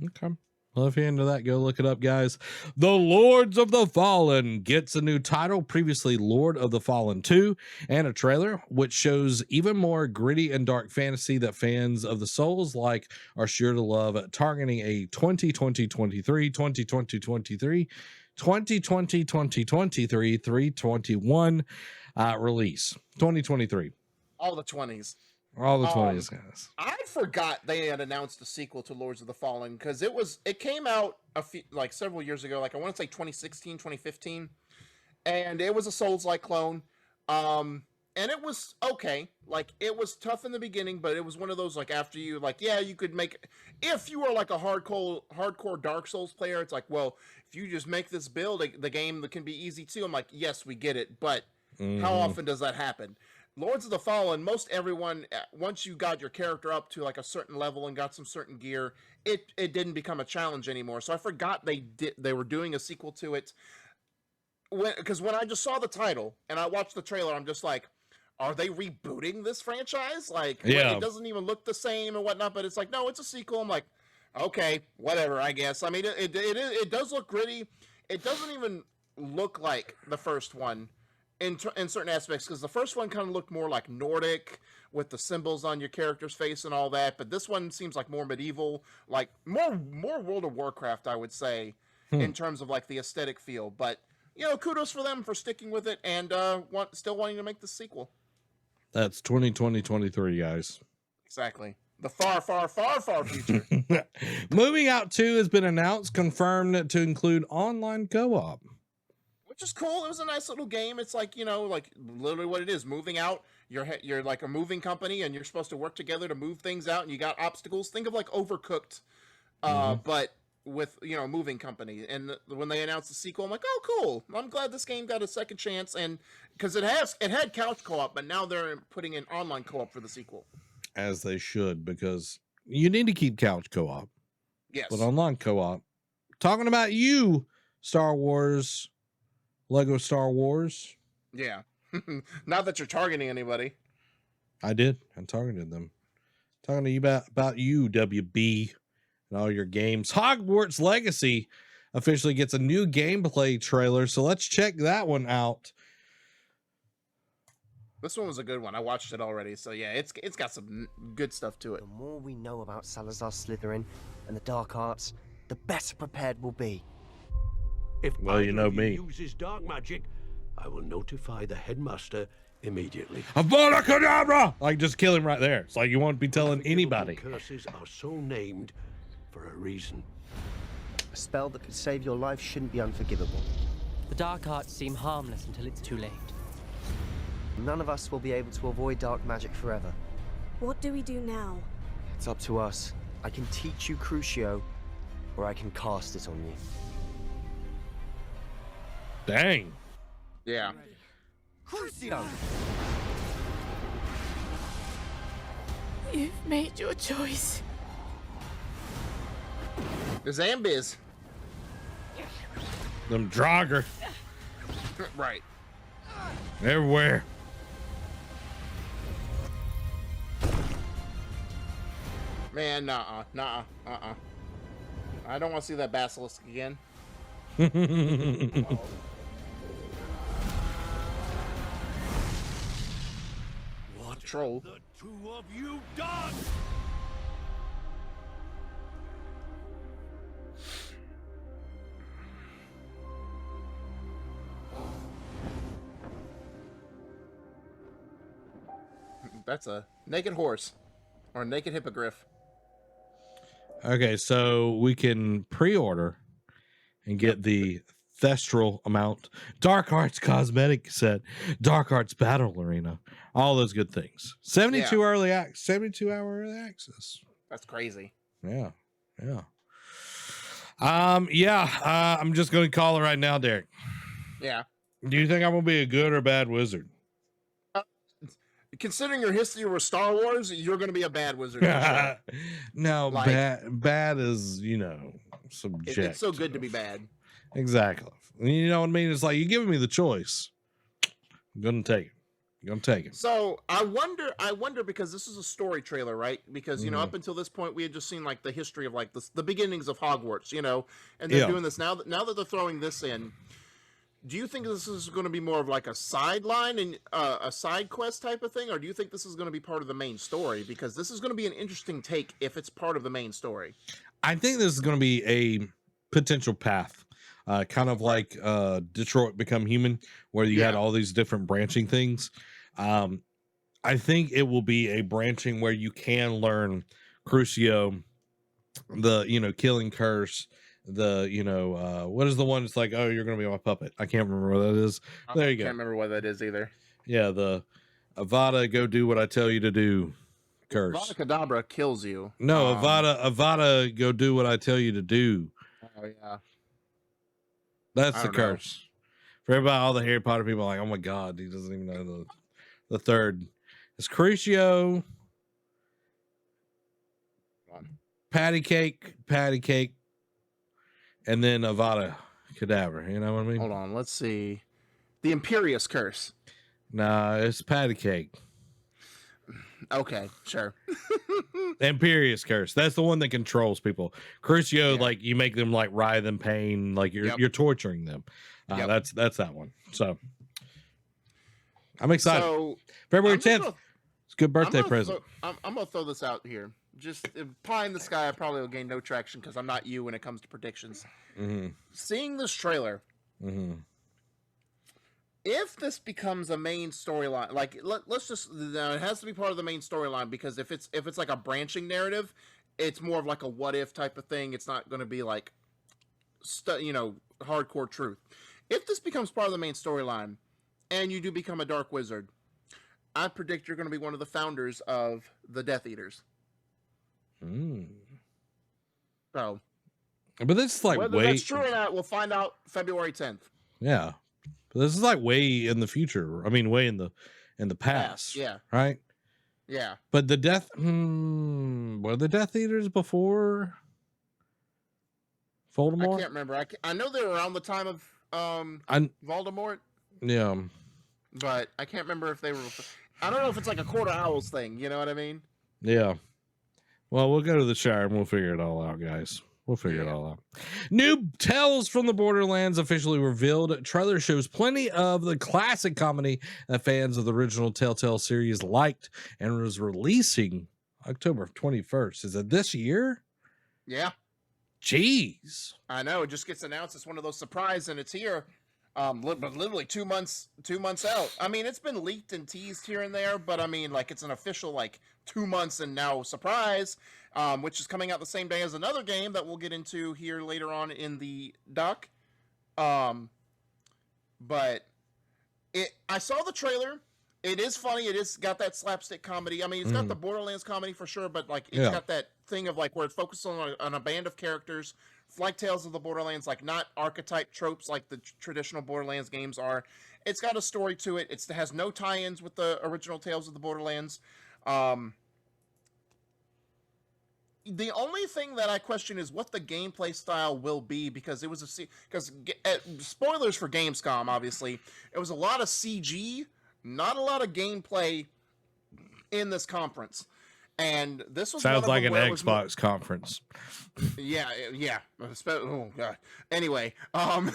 [SPEAKER 1] Okay. Well, if you're into that, go look it up, guys. The Lords of the Fallen gets a new title, previously Lord of the Fallen 2, and a trailer, which shows even more gritty and dark fantasy that fans of the Souls like are sure to love, targeting a 2020-23, 2020-23, 2020-2023, 321 release. 2023.
[SPEAKER 2] All the 20s.
[SPEAKER 1] All the 20s, guys.
[SPEAKER 2] I forgot they had announced a sequel to Lords of the Fallen because it came out several years ago, like I want to say 2016, 2015, and it was a Souls-like clone. And it was okay. Like it was tough in the beginning, but it was one of those like after you you could make, if you were like a hardcore Dark Souls player, it's like, well, if you just make this build, the game can be easy too. I'm like, yes, we get it, but how often does that happen? Lords of the Fallen, most everyone, once you got your character up to like a certain level and got some certain gear, it didn't become a challenge anymore. So I forgot they were doing a sequel to it. Because when I just saw the title and I watched the trailer, I'm just like, are they rebooting this franchise? Like,
[SPEAKER 1] Yeah.
[SPEAKER 2] it doesn't even look the same and whatnot, but it's like, no, it's a sequel. I'm like, okay, whatever, I guess. I mean, it does look gritty. It doesn't even look like the first one in certain aspects, because the first one kind of looked more like Nordic with the symbols on your character's face and all that, but this one seems like more medieval, like more World of Warcraft, I would say, in terms of like the aesthetic feel. But you know, kudos for them for sticking with it and still wanting to make the sequel.
[SPEAKER 1] That's 2023, guys.
[SPEAKER 2] Exactly. The far, far, far, far future.
[SPEAKER 1] Moving Out 2 has been announced, confirmed to include online co-op.
[SPEAKER 2] Which is cool. It was a nice little game. It's like, you know, like literally what it is. Moving out. You're like a moving company, and you're supposed to work together to move things out, and you got obstacles. Think of like Overcooked, but with, you know, a moving company. And when they announced the sequel, I'm like, oh, cool. I'm glad this game got a second chance, and because it had couch co-op, but now they're putting in online co-op for the sequel.
[SPEAKER 1] As they should, because you need to keep couch co-op.
[SPEAKER 2] Yes.
[SPEAKER 1] But online co-op. Talking about you, Star Wars, Lego Star Wars.
[SPEAKER 2] Yeah. Not that you're targeting anybody.
[SPEAKER 1] I did. I targeted them. Talking to you about you, WB, and all your games. Hogwarts Legacy officially gets a new gameplay trailer, so let's check that one out.
[SPEAKER 2] This one was a good one. I watched it already, so yeah, it's got some good stuff to it.
[SPEAKER 3] The more we know about Salazar Slytherin and the dark arts, the better prepared we'll be.
[SPEAKER 4] If
[SPEAKER 1] Well, you
[SPEAKER 4] either
[SPEAKER 1] know
[SPEAKER 4] of
[SPEAKER 1] me.
[SPEAKER 4] uses dark magic, I will notify the headmaster immediately.
[SPEAKER 1] Avada Kedavra! Like, just kill him right there. It's like you won't be telling anybody.
[SPEAKER 4] Curses are so named for a reason.
[SPEAKER 3] A spell that could save your life shouldn't be unforgivable.
[SPEAKER 5] The dark arts seem harmless until it's too late.
[SPEAKER 3] None of us will be able to avoid dark magic forever.
[SPEAKER 6] What do we do now?
[SPEAKER 3] It's up to us. I can teach you Crucio, or I can cast it on you.
[SPEAKER 1] Dang.
[SPEAKER 2] Yeah.
[SPEAKER 3] Crucio!
[SPEAKER 6] You've made your choice.
[SPEAKER 2] The Zambiz.
[SPEAKER 1] Them Draugr
[SPEAKER 2] Right.
[SPEAKER 1] everywhere.
[SPEAKER 2] Man, nah. I don't want to see that basilisk again.
[SPEAKER 4] What
[SPEAKER 2] Troll.
[SPEAKER 4] the two of you done?
[SPEAKER 2] That's a naked horse. Or a naked hippogriff.
[SPEAKER 1] Okay, so we can pre-order and get the Thestral amount, Dark Arts cosmetic set, Dark Arts battle arena, all those good things. 72 hour early access.
[SPEAKER 2] That's crazy.
[SPEAKER 1] Yeah. I'm just gonna call it right now, Derek.
[SPEAKER 2] Yeah.
[SPEAKER 1] Do you think I'm gonna be a good or bad wizard?
[SPEAKER 2] Considering your history with Star Wars, you're going to be a bad wizard. For sure.
[SPEAKER 1] No,
[SPEAKER 2] Like-
[SPEAKER 1] bad is, you know, subject.
[SPEAKER 2] It's so good to be bad.
[SPEAKER 1] Exactly. You know what I mean? It's like you're giving me the choice. I'm gonna take it.
[SPEAKER 2] So I wonder because this is a story trailer, right? Because, you know, up until this point, we had just seen like the history of like the beginnings of Hogwarts, you know, and they're doing this now that they're throwing this in. Do you think this is going to be more of like a sideline and a side quest type of thing, or do you think this is going to be part of the main story? Because this is going to be an interesting take if it's part of the main story.
[SPEAKER 1] I think this is going to be a potential path, kind of like Detroit Become Human, where you had all these different branching things. I think it will be a branching where you can learn Crucio, the, you know, Killing Curse, the, you know, what is the one that's like, oh, you're gonna be my puppet? I can't remember what that is. There you go.
[SPEAKER 2] I can't remember what that is either.
[SPEAKER 1] Yeah, the Avada, go do what I tell you to do curse.
[SPEAKER 2] Avada Kedavra kills you.
[SPEAKER 1] No, Avada, go do what I tell you to do.
[SPEAKER 2] Oh yeah.
[SPEAKER 1] That's
[SPEAKER 2] I
[SPEAKER 1] the
[SPEAKER 2] don't know.
[SPEAKER 1] curse. For everybody, all the Harry Potter people are like, oh my god, he doesn't even know the third. It's Crucio, patty cake, and then Avada Kedavra. You know what I mean?
[SPEAKER 2] Hold on, let's see. The Imperious Curse.
[SPEAKER 1] Nah, it's patty cake.
[SPEAKER 2] Okay, sure.
[SPEAKER 1] Imperious Curse. That's the one that controls people. Crucio,
[SPEAKER 2] Yeah.
[SPEAKER 1] like you make them like writhe in pain, like you're torturing them.
[SPEAKER 2] Yep.
[SPEAKER 1] That's that one. So I'm excited.
[SPEAKER 2] So
[SPEAKER 1] February
[SPEAKER 2] I'm just
[SPEAKER 1] 10th.
[SPEAKER 2] gonna-
[SPEAKER 1] It's a good birthday
[SPEAKER 2] I'm gonna
[SPEAKER 1] present.
[SPEAKER 2] I'm gonna throw this out here. Just pie in the sky, I probably will gain no traction because I'm not you when it comes to predictions.
[SPEAKER 1] Mm-hmm.
[SPEAKER 2] Seeing this trailer,
[SPEAKER 1] Mm-hmm.
[SPEAKER 2] if this becomes a main storyline, like let's just it has to be part of the main storyline because if it's like a branching narrative, it's more of like a what if type of thing. It's not going to be like, hardcore truth. If this becomes part of the main storyline, and you do become a Dark Wizard, I predict you're going to be one of the founders of the Death Eaters. So,
[SPEAKER 1] But this is like
[SPEAKER 2] whether that's true or not, we'll find out February 10th.
[SPEAKER 1] Yeah. But this is like way in the future. I mean, way in the past.
[SPEAKER 2] Yeah.
[SPEAKER 1] Right?
[SPEAKER 2] Yeah.
[SPEAKER 1] But the were the Death Eaters before Voldemort?
[SPEAKER 2] I can't remember. I know they were around the time of Voldemort,
[SPEAKER 1] Yeah.
[SPEAKER 2] but I can't remember if they were. I don't know if it's like a Quarter Owls thing. You know what I mean?
[SPEAKER 1] Yeah. Well, we'll go to the Shire and we'll figure it all out, guys. We'll figure it all out. New Tales from the Borderlands officially revealed. Trailer shows plenty of the classic comedy that fans of the original Telltale series liked and was releasing October 21st. Is it this year?
[SPEAKER 2] Yeah.
[SPEAKER 1] Jeez.
[SPEAKER 2] I know. It just gets announced. It's one of those surprise, and it's here. But literally 2 months out. I mean, it's been leaked and teased here and there, but I mean, like, it's an official, like, 2 months and now surprise, which is coming out the same day as another game that we'll get into here later on in the doc. But I saw the trailer. It is funny. It is got that slapstick comedy. I mean, it's got the Borderlands comedy for sure, but like it's got that thing of like where it focuses on a band of characters, like Tales of the Borderlands, like not archetype tropes like the traditional Borderlands games are. It's got a story to it. It has no tie-ins with the original Tales of the Borderlands. The only thing that I question is what the gameplay style will be because it was spoilers for Gamescom, obviously. It was a lot of CG, not a lot of gameplay in this conference. And this was
[SPEAKER 1] sounds like an Xbox conference.
[SPEAKER 2] Yeah. Oh god. Anyway, I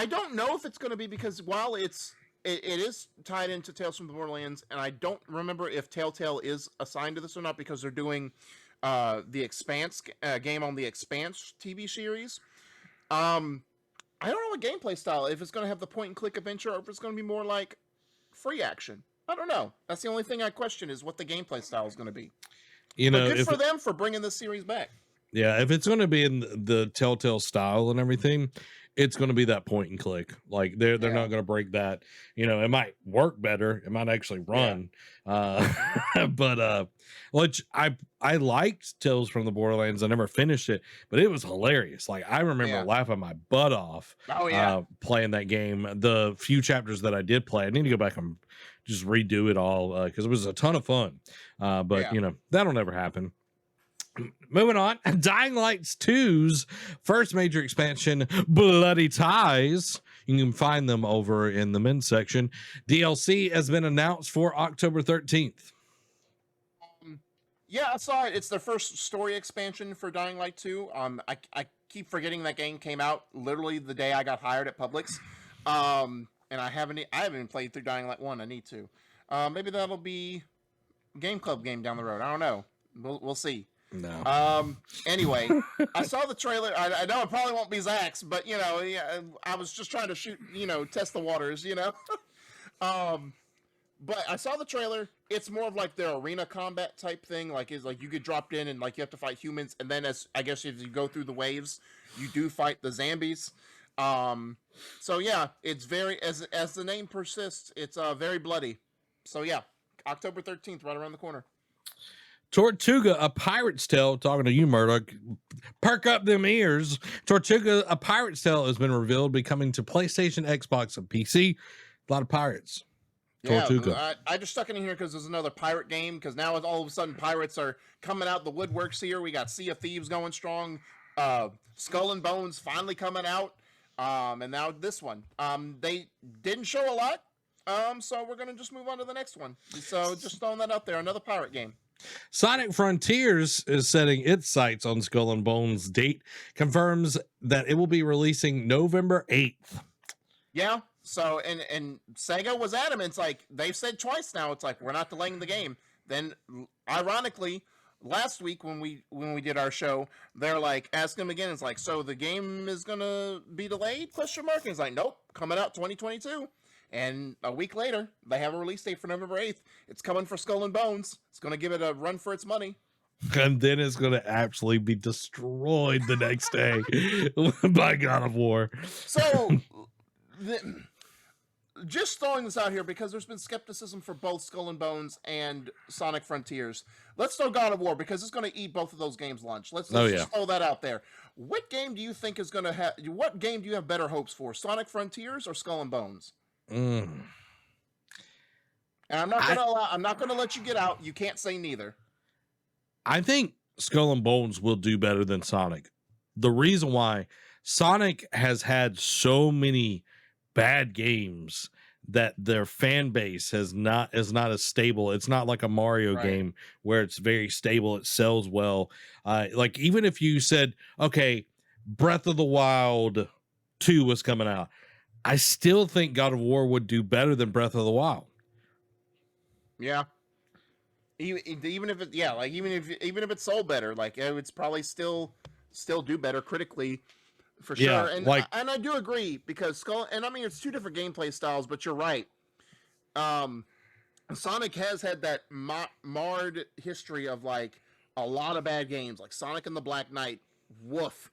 [SPEAKER 2] don't know if it's going to be because while it is tied into Tales from the Borderlands, and I don't remember if Telltale is assigned to this or not because they're doing the Expanse game on the Expanse TV series. I don't know what gameplay style, if it's going to have the point and click adventure or if it's going to be more like free action. I don't know. That's the only thing I question is what the gameplay style is going to be.
[SPEAKER 1] You know,
[SPEAKER 2] but good for them for bringing this series back.
[SPEAKER 1] Yeah, if it's going to be in the Telltale style and everything, it's going to be that point and click. Like they're not going to break that. You know, it might work better. It might actually run. But which I liked Tales from the Borderlands. I never finished it, but it was hilarious. Like I remember laughing my butt off playing that game. The few chapters that I did play, I need to go back and just redo it all because it was a ton of fun. But you know, that'll never happen. Moving on, Dying Light 2's first major expansion, Bloody Ties. You can find them over in the men's section. DLC has been announced for October 13th.
[SPEAKER 2] Yeah, I saw it. It's their first story expansion for Dying Light 2. I keep forgetting that game came out literally the day I got hired at Publix. And I haven't even played through Dying Light 1. I need to. Maybe that'll be a Game Club game down the road. I don't know. We'll see.
[SPEAKER 1] No.
[SPEAKER 2] Anyway, I saw the trailer. I know it probably won't be Zach's, but you know, I was just trying to shoot, test the waters, But I saw the trailer. It's more of like their arena combat type thing. Like is like you get dropped in and like you have to fight humans, and then as you go through the waves, you do fight the zombies. So yeah, it's very as the name persists, it's very bloody. So yeah, October 13th, right around the corner.
[SPEAKER 1] Tortuga, A Pirate's Tale, talking to you, Murdoch. Perk up them ears. Tortuga, A Pirate's Tale has been revealed, be coming to PlayStation, Xbox, and PC. A lot of pirates. Tortuga.
[SPEAKER 2] Yeah, I just stuck it in here because there's another pirate game, because now all of a sudden pirates are coming out the woodworks here. We got Sea of Thieves going strong. Skull and Bones finally coming out. And now this one. They didn't show a lot. So we're gonna just move on to the next one. So just throwing that out there, another pirate game.
[SPEAKER 1] Sonic Frontiers is setting its sights on Skull and Bones. Date confirms that it will be releasing November 8th.
[SPEAKER 2] Yeah. So and Sega was adamant. It's like they've said twice now. It's like we're not delaying the game. Then, ironically, last week when we did our show, they're like asking him again. It's like, so the game is gonna be delayed? Question mark. And he's like, nope, coming out 2022. And a week later, they have a release date for November 8th. It's coming for Skull and Bones. It's gonna give it a run for its money.
[SPEAKER 1] And then it's going to actually be destroyed the next day by God of War.
[SPEAKER 2] So, just throwing this out here because there's been skepticism for both Skull and Bones and Sonic Frontiers. Let's throw God of War because it's going to eat both of those games' lunch. Let's just throw that out there. What game do you think is going to have? What game do you have better hopes for, Sonic Frontiers or Skull and Bones? And I'm not going to let you get out. You can't say neither.
[SPEAKER 1] I think Skull and Bones will do better than Sonic. The reason why Sonic has had so many bad games that their fan base is not as stable. It's not like a Mario game where it's very stable. It sells well. Like even if you said, okay, Breath of the Wild 2 was coming out, I still think God of War would do better than Breath of the Wild.
[SPEAKER 2] Yeah. Even if it sold better, like it's probably still do better critically for sure.
[SPEAKER 1] Yeah,
[SPEAKER 2] And I do agree because Skull, and I mean it's two different gameplay styles, but you're right. Sonic has had that marred history of like a lot of bad games, like Sonic and the Black Knight. Woof,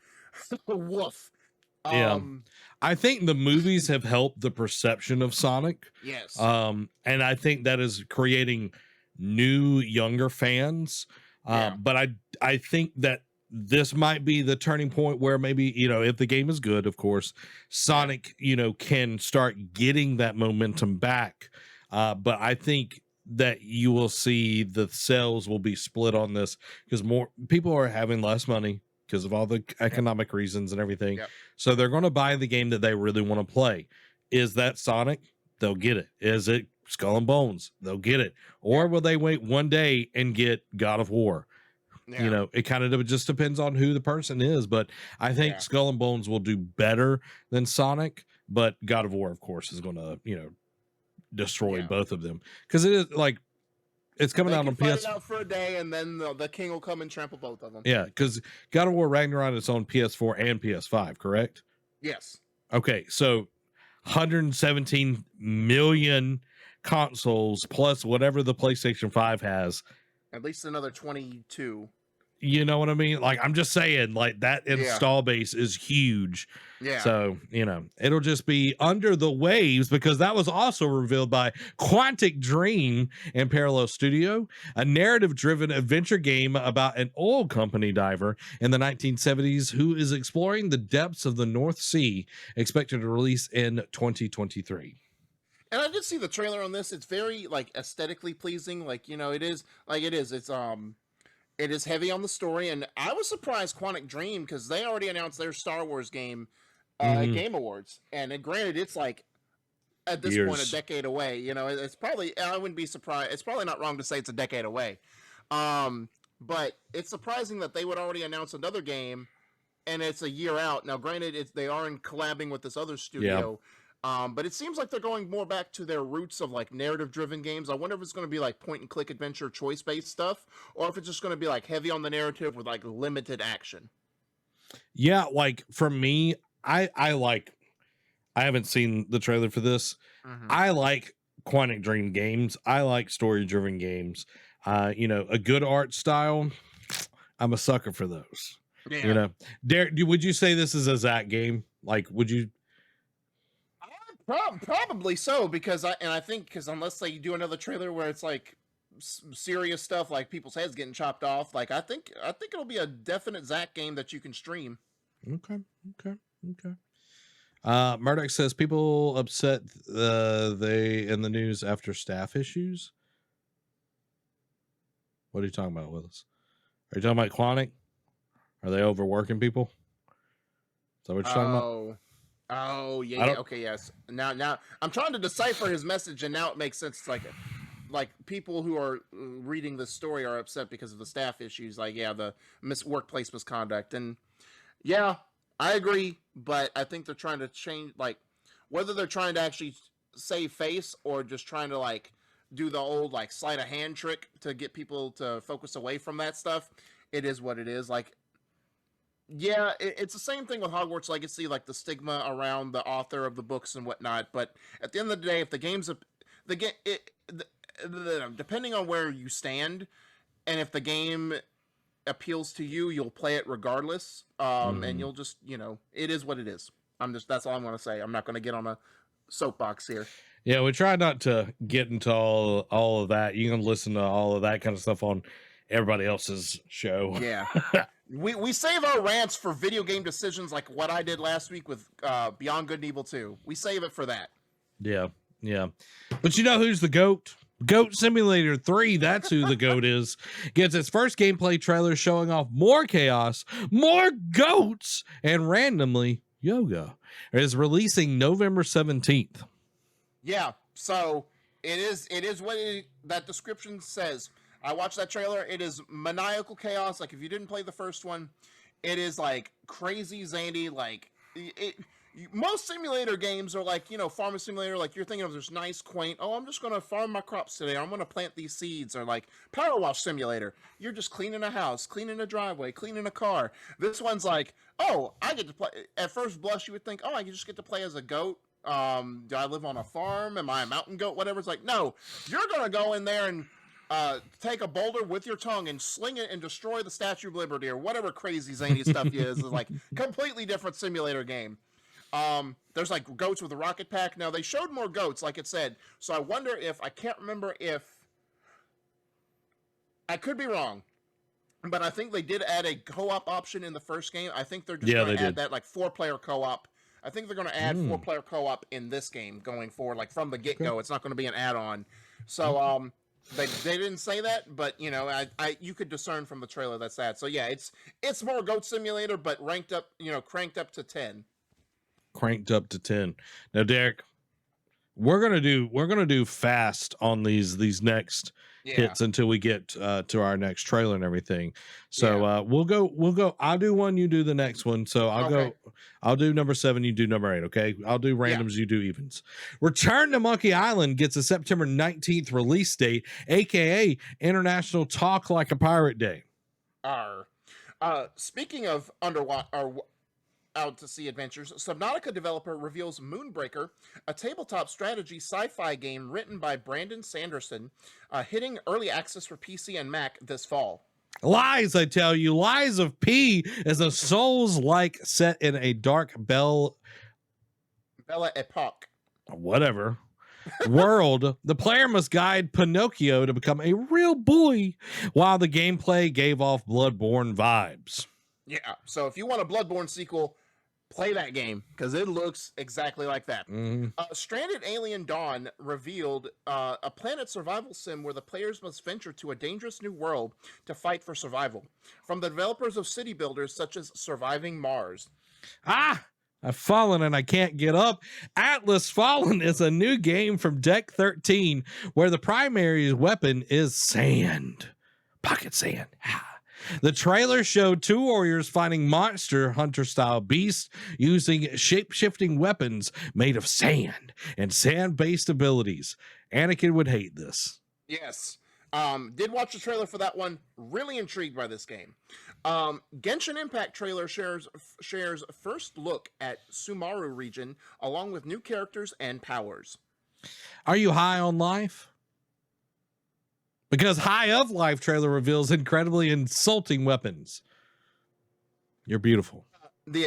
[SPEAKER 2] woof.
[SPEAKER 1] Yeah, I think the movies have helped the perception of Sonic.
[SPEAKER 2] Yes.
[SPEAKER 1] And I think that is creating new younger fans. But I think that this might be the turning point where maybe, if the game is good, of course, Sonic, can start getting that momentum back. But I think that you will see the sales will be split on this because more people are having less money because of all the economic reasons and everything.
[SPEAKER 2] Yep.
[SPEAKER 1] So they're going to buy the game that they really want to play. Is that Sonic? They'll get it. Is it Skull and Bones? They'll get it. Or will they wait one day and get God of War?
[SPEAKER 2] Yeah.
[SPEAKER 1] It kind of just depends on who the person is. But I think Skull and Bones will do better than Sonic. But God of War, of course, is going to, destroy both of them. Because it is like, it's coming out on PS.
[SPEAKER 2] It out for a day, and then the king will come and trample both of them.
[SPEAKER 1] Yeah, because God of War Ragnarok is on PS4 and PS5, correct?
[SPEAKER 2] Yes.
[SPEAKER 1] Okay, so 117 million consoles plus whatever the PlayStation 5 has.
[SPEAKER 2] At least another 22.
[SPEAKER 1] You know what I mean? Like, I'm just saying, like, that install base is huge.
[SPEAKER 2] Yeah.
[SPEAKER 1] So, it'll just be under the waves because that was also revealed by Quantic Dream and Parallel Studio, a narrative-driven adventure game about an oil company diver in the 1970s who is exploring the depths of the North Sea, expected to release in 2023.
[SPEAKER 2] And I did see the trailer on this. It's very like aesthetically pleasing. Like, it is. It is heavy on the story, and I was surprised Quantic Dream because they already announced their Star Wars game at Game Awards, and granted, it's like at this point a decade away. It's probably I wouldn't be surprised. It's probably not wrong to say it's a decade away, but it's surprising that they would already announce another game, and it's a year out. Now, granted, they are in collabing with this other studio. Yeah. But it seems like they're going more back to their roots of like narrative-driven games. I wonder if it's going to be like point-and-click adventure, choice-based stuff, or if it's just going to be like heavy on the narrative with like limited action.
[SPEAKER 1] Yeah, like for me, I haven't seen the trailer for this. I like Quantic Dream games. I like story-driven games. A good art style. I'm a sucker for those. Yeah. Derek, would you say this is a Zach game? Like, would you?
[SPEAKER 2] Probably so because I think unless they do another trailer where it's like serious stuff like people's heads getting chopped off, like I think it'll be a definite Zach game that you can stream.
[SPEAKER 1] Okay. Murdoch says people upset they in the news after staff issues. What are you talking about, Willis? Are you talking about Quantic? Are they overworking people? Is that what you're talking about?
[SPEAKER 2] Oh,
[SPEAKER 1] I
[SPEAKER 2] yeah,
[SPEAKER 1] don't-
[SPEAKER 2] okay, yes. Now I'm trying to decipher his message, and now it makes sense. It's like people who are reading this story are upset because of the staff issues. Like, yeah, the workplace misconduct, and yeah, I agree. But I think they're trying to change, like, whether they're trying to actually save face or just trying to like do the old like sleight of hand trick to get people to focus away from that stuff. It is what it is. Like, yeah, it's the same thing with Hogwarts Legacy, like the stigma around the author of the books and whatnot. But at the end of the day, if the game's the game, depending on where you stand, and if the game appeals to you, you'll play it regardless. And you'll just, it is what it is. That's all I'm going to say. I'm not going to get on a soapbox here.
[SPEAKER 1] Yeah, we try not to get into all of that. You can listen to all of that kind of stuff on everybody else's show.
[SPEAKER 2] Yeah. We save our rants for video game decisions like what I did last week with Beyond Good and Evil 2. We save it for that.
[SPEAKER 1] Yeah. But you know who's the GOAT? Goat Simulator 3, that's who the GOAT is. Gets its first gameplay trailer showing off more chaos, more goats, and randomly yoga. It is releasing November 17th.
[SPEAKER 2] Yeah, so it is what that description says. I watched that trailer. It is maniacal chaos. Like, if you didn't play the first one, it is like crazy zany. Like, most simulator games are like, farming simulator. Like, you're thinking of this nice, quaint, oh, I'm just going to farm my crops today. I'm going to plant these seeds. Or like Power Wash Simulator. You're just cleaning a house, cleaning a driveway, cleaning a car. This one's like, oh, I get to play. At first blush, you would think, oh, I just get to play as a goat. Do I live on a farm? Am I a mountain goat? Whatever. It's like, no, you're going to go in there and take a boulder with your tongue and sling it and destroy the Statue of Liberty or whatever crazy zany stuff is like completely different simulator game. There's like goats with a rocket pack. Now they showed more goats, like it said. So I wonder I can't remember if I could be wrong, but I think they did add a co-op option in the first game. I think they're just going to add that like 4-player co-op. I think they're going to add 4-player co-op in this game going forward, like from the get-go. Okay. It's not going to be an add-on. So, they didn't say that, but you could discern from the trailer that's that. So yeah, it's more Goat Simulator, but ranked up, cranked up to 10.
[SPEAKER 1] Cranked up to 10. Now, Derek, we're gonna do fast on these next hits until we get to our next trailer and everything. So we'll go. I'll do one, you do the next one. So I'll do number 7, you do number 8. Okay, I'll do randoms, you do evens. Return to Monkey Island gets a September 19th release date, aka International Talk Like a Pirate Day.
[SPEAKER 2] Speaking of underwater out to sea adventures, Subnautica developer reveals Moonbreaker, a tabletop strategy sci-fi game written by Brandon Sanderson, hitting early access for PC and Mac this fall.
[SPEAKER 1] Lies, I tell you. Lies of P is a Souls-like set in a dark Belle
[SPEAKER 2] Epoque.
[SPEAKER 1] Whatever. World. The player must guide Pinocchio to become a real boy, while the gameplay gave off Bloodborne vibes.
[SPEAKER 2] Yeah, so if you want a Bloodborne sequel, play that game, because it looks exactly like that. Stranded Alien Dawn revealed a planet survival sim where the players must venture to a dangerous new world to fight for survival. From the developers of city builders such as Surviving Mars.
[SPEAKER 1] I've fallen and I can't get up. Atlas Fallen is a new game from Deck 13 where the primary weapon is sand. Pocket sand. The trailer showed 2 warriors fighting monster hunter-style beasts using shape-shifting weapons made of sand and sand-based abilities. Anakin would hate this.
[SPEAKER 2] Yes. Did watch the trailer for that one. Really intrigued by this game. Genshin Impact trailer shares first look at Sumaru region along with new characters and powers.
[SPEAKER 1] Are you high on life? Because High of Life trailer reveals incredibly insulting weapons. You're beautiful.
[SPEAKER 2] The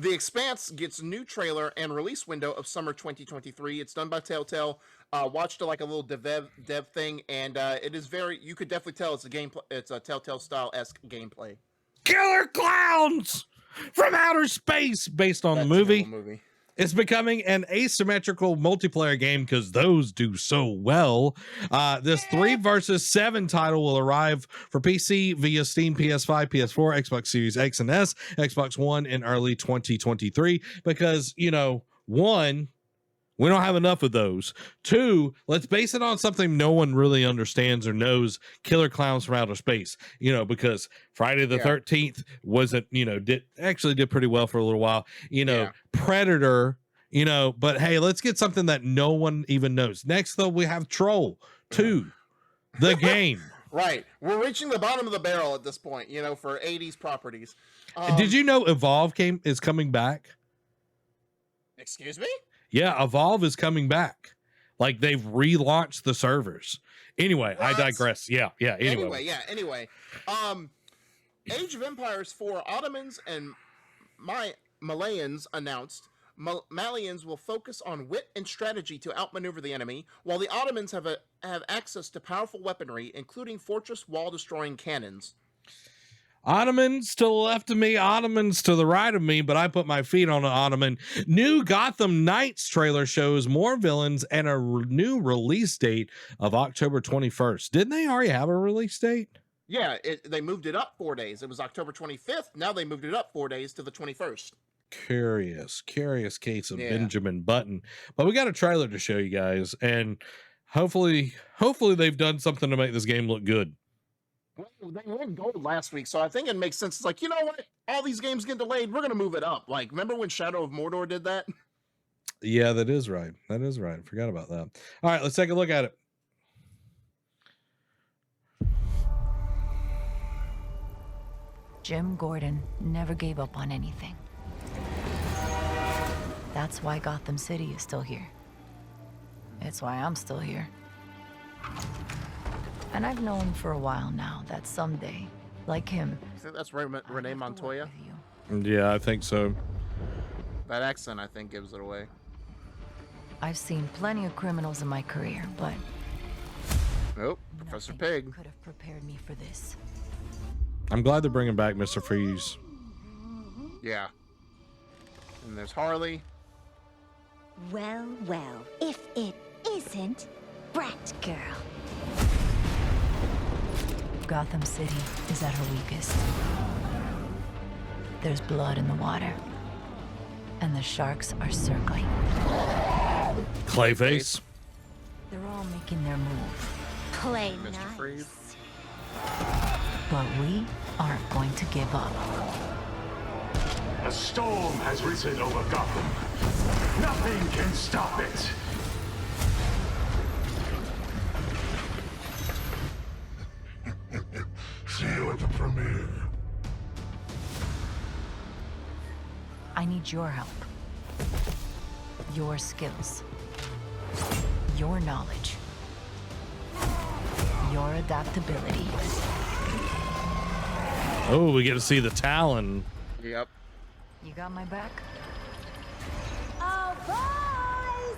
[SPEAKER 2] Expanse gets new trailer and release window of summer 2023. It's done by Telltale. Watched like a little dev thing, and it is you could definitely tell it's a gameplay. It's a Telltale style-esque gameplay.
[SPEAKER 1] Killer clowns from outer space, based on the movie. It's becoming an asymmetrical multiplayer game because those do so well. This 3 versus 7 title will arrive for PC via Steam, PS5, PS4, Xbox Series X and S, Xbox One in early 2023. Because, you know, 1, we don't have enough of those. 2, let's base it on something no one really understands or knows. Killer Clowns from Outer Space, you know, because Friday the 13th wasn't, you know, did pretty well for a little while, you know, Predator, you know, but hey, let's get something that no one even knows. Next, though, we have Troll 2, the game.
[SPEAKER 2] Right. We're reaching the bottom of the barrel at this point, you know, for 80s properties.
[SPEAKER 1] Did you know Evolve is coming back?
[SPEAKER 2] Excuse me?
[SPEAKER 1] Yeah, Evolve is coming back. Like they've relaunched the servers. Anyway, what? I digress. Yeah. Anyway.
[SPEAKER 2] Age of Empires 4 Ottomans and Malayans announced Malians will focus on wit and strategy to outmaneuver the enemy, while the Ottomans have access to powerful weaponry, including fortress wall-destroying cannons.
[SPEAKER 1] Ottomans to the left of me, Ottomans to the right of me, but I put my feet on an Ottoman. New Gotham Knights trailer shows more villains and a new release date of October 21st. Didn't they already have a release date?
[SPEAKER 2] Yeah, they moved it up 4 days. It was October 25th. Now they moved it up 4 days to the 21st.
[SPEAKER 1] Curious case of Benjamin Button. But we got a trailer to show you guys, and hopefully they've done something to make this game look good.
[SPEAKER 2] Well, they went gold last week, so I think it makes sense. It's like, you know what? All these games get delayed. We're going to move it up. Like, remember when Shadow of Mordor did that?
[SPEAKER 1] Yeah, that is right. Forgot about that. All right, let's take a look at it.
[SPEAKER 7] Jim Gordon never gave up on anything. That's why Gotham City is still here. It's why I'm still here. And I've known for a while now that someday, like him...
[SPEAKER 2] You think that's Renee Montoya?
[SPEAKER 1] Yeah, I think so.
[SPEAKER 2] That accent, I think, gives it away.
[SPEAKER 7] I've seen plenty of criminals in my career, but...
[SPEAKER 2] Nope, Professor Pig
[SPEAKER 7] could have prepared me for this.
[SPEAKER 1] I'm glad they're bringing back Mr. Freeze.
[SPEAKER 2] Yeah. And there's Harley.
[SPEAKER 8] Well, if it isn't Brat Girl.
[SPEAKER 7] Gotham City is at her weakest. There's blood in the water. And the sharks are circling.
[SPEAKER 1] Clayface.
[SPEAKER 7] They're all making their move.
[SPEAKER 8] Play
[SPEAKER 2] Mr.
[SPEAKER 8] nice.
[SPEAKER 2] Freeze.
[SPEAKER 7] But we aren't going to give up.
[SPEAKER 9] A storm has risen over Gotham. Nothing can stop it. See you at the premiere.
[SPEAKER 7] I need your help. Your skills. Your knowledge. Your adaptability.
[SPEAKER 1] Oh, we get to see the Talon.
[SPEAKER 2] Yep.
[SPEAKER 7] You got my back?
[SPEAKER 8] Oh, boys!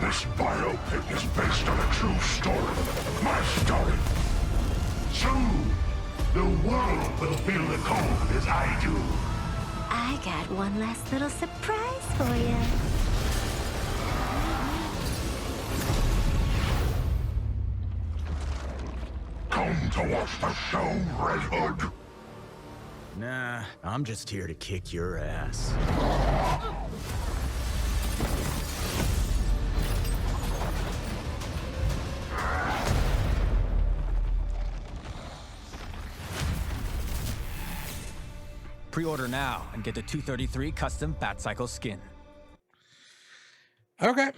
[SPEAKER 9] This biopic is based on a true story. My story. Soon, the world will feel the cold as I do.
[SPEAKER 8] I got one last little surprise for you.
[SPEAKER 9] Come to watch the show, Red Hood.
[SPEAKER 10] Nah, I'm just here to kick your ass. Pre-order now and get the 233 custom Batcycle skin.
[SPEAKER 1] Okay.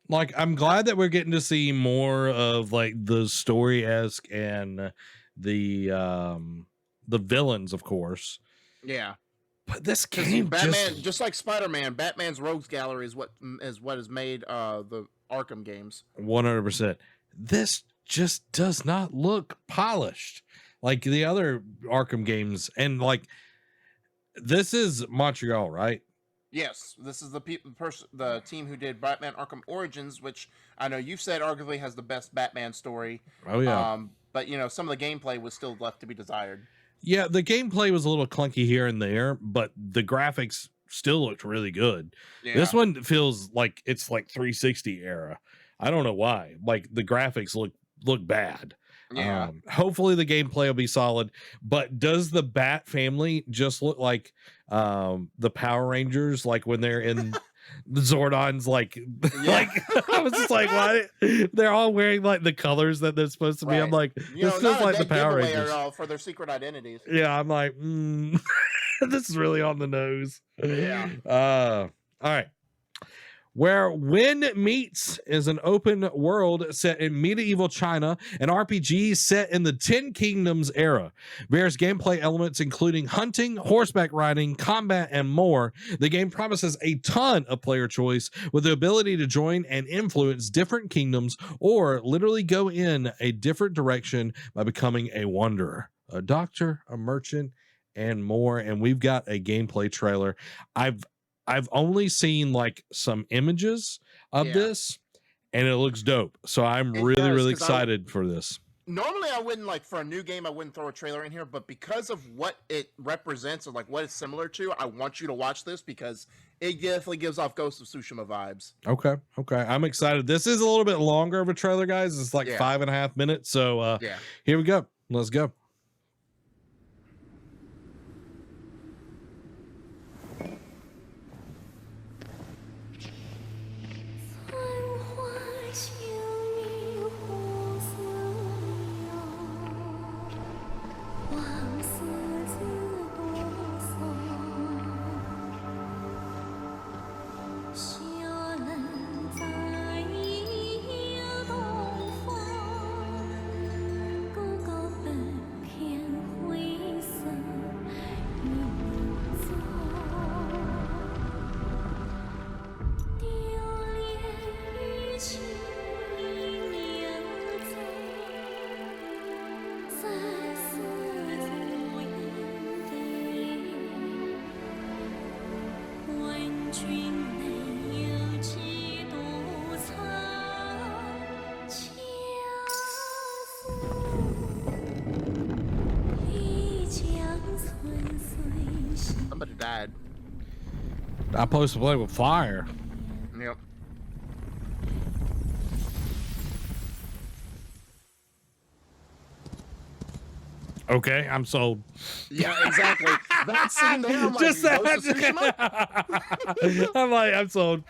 [SPEAKER 1] Like, I'm glad that we're getting to see more of like the story-esque and the villains, of course.
[SPEAKER 2] Yeah.
[SPEAKER 1] But this game
[SPEAKER 2] Batman, just like Spider-Man, Batman's Rogues Gallery is what has made the Arkham games.
[SPEAKER 1] 100%. This just does not look polished like the other Arkham games. And like, this is Montreal, right?
[SPEAKER 2] Yes, this is the team who did Batman Arkham Origins, which I know you've said arguably has the best Batman story.
[SPEAKER 1] Oh yeah.
[SPEAKER 2] But you know, some of the gameplay was still left to be desired.
[SPEAKER 1] Yeah, the gameplay was a little clunky here and there, but the graphics still looked really good. This one feels like it's like 360 era. I don't know why. Like the graphics look bad.
[SPEAKER 2] Yeah.
[SPEAKER 1] Hopefully the gameplay will be solid. But does the Bat family just look like the Power Rangers, like when they're in the Zordons? Like, like I was just like, why? They're all wearing like the colors that they're supposed to be. I'm like, this feels like the Power Rangers
[SPEAKER 2] for their secret identities.
[SPEAKER 1] Yeah, I'm like, this is really on the nose.
[SPEAKER 2] Yeah.
[SPEAKER 1] All right. Where When Meets is an open world set in medieval China, an RPG set in the 10 Kingdoms era. Various gameplay elements, including hunting, horseback riding, combat, and more. The game promises a ton of player choice with the ability to join and influence different kingdoms or literally go in a different direction by becoming a wanderer, a doctor, a merchant, and more. And we've got a gameplay trailer. I've only seen like some images of this, and it looks dope. So I'm really excited for this.
[SPEAKER 2] Normally I wouldn't, like, for a new game, I wouldn't throw a trailer in here, but because of what it represents or like what it's similar to, I want you to watch this because it definitely gives off Ghost of Tsushima vibes.
[SPEAKER 1] Okay. I'm excited. This is a little bit longer of a trailer, guys. It's like 5.5 minutes. So here we go. Let's go.
[SPEAKER 2] Somebody died.
[SPEAKER 1] I'm supposed to play with fire.
[SPEAKER 2] Yep.
[SPEAKER 1] Okay, I'm sold.
[SPEAKER 2] Yeah, exactly. That scene there, I'm like,
[SPEAKER 1] Just
[SPEAKER 2] Ghost of Tsushima?
[SPEAKER 1] I'm like, I'm sold.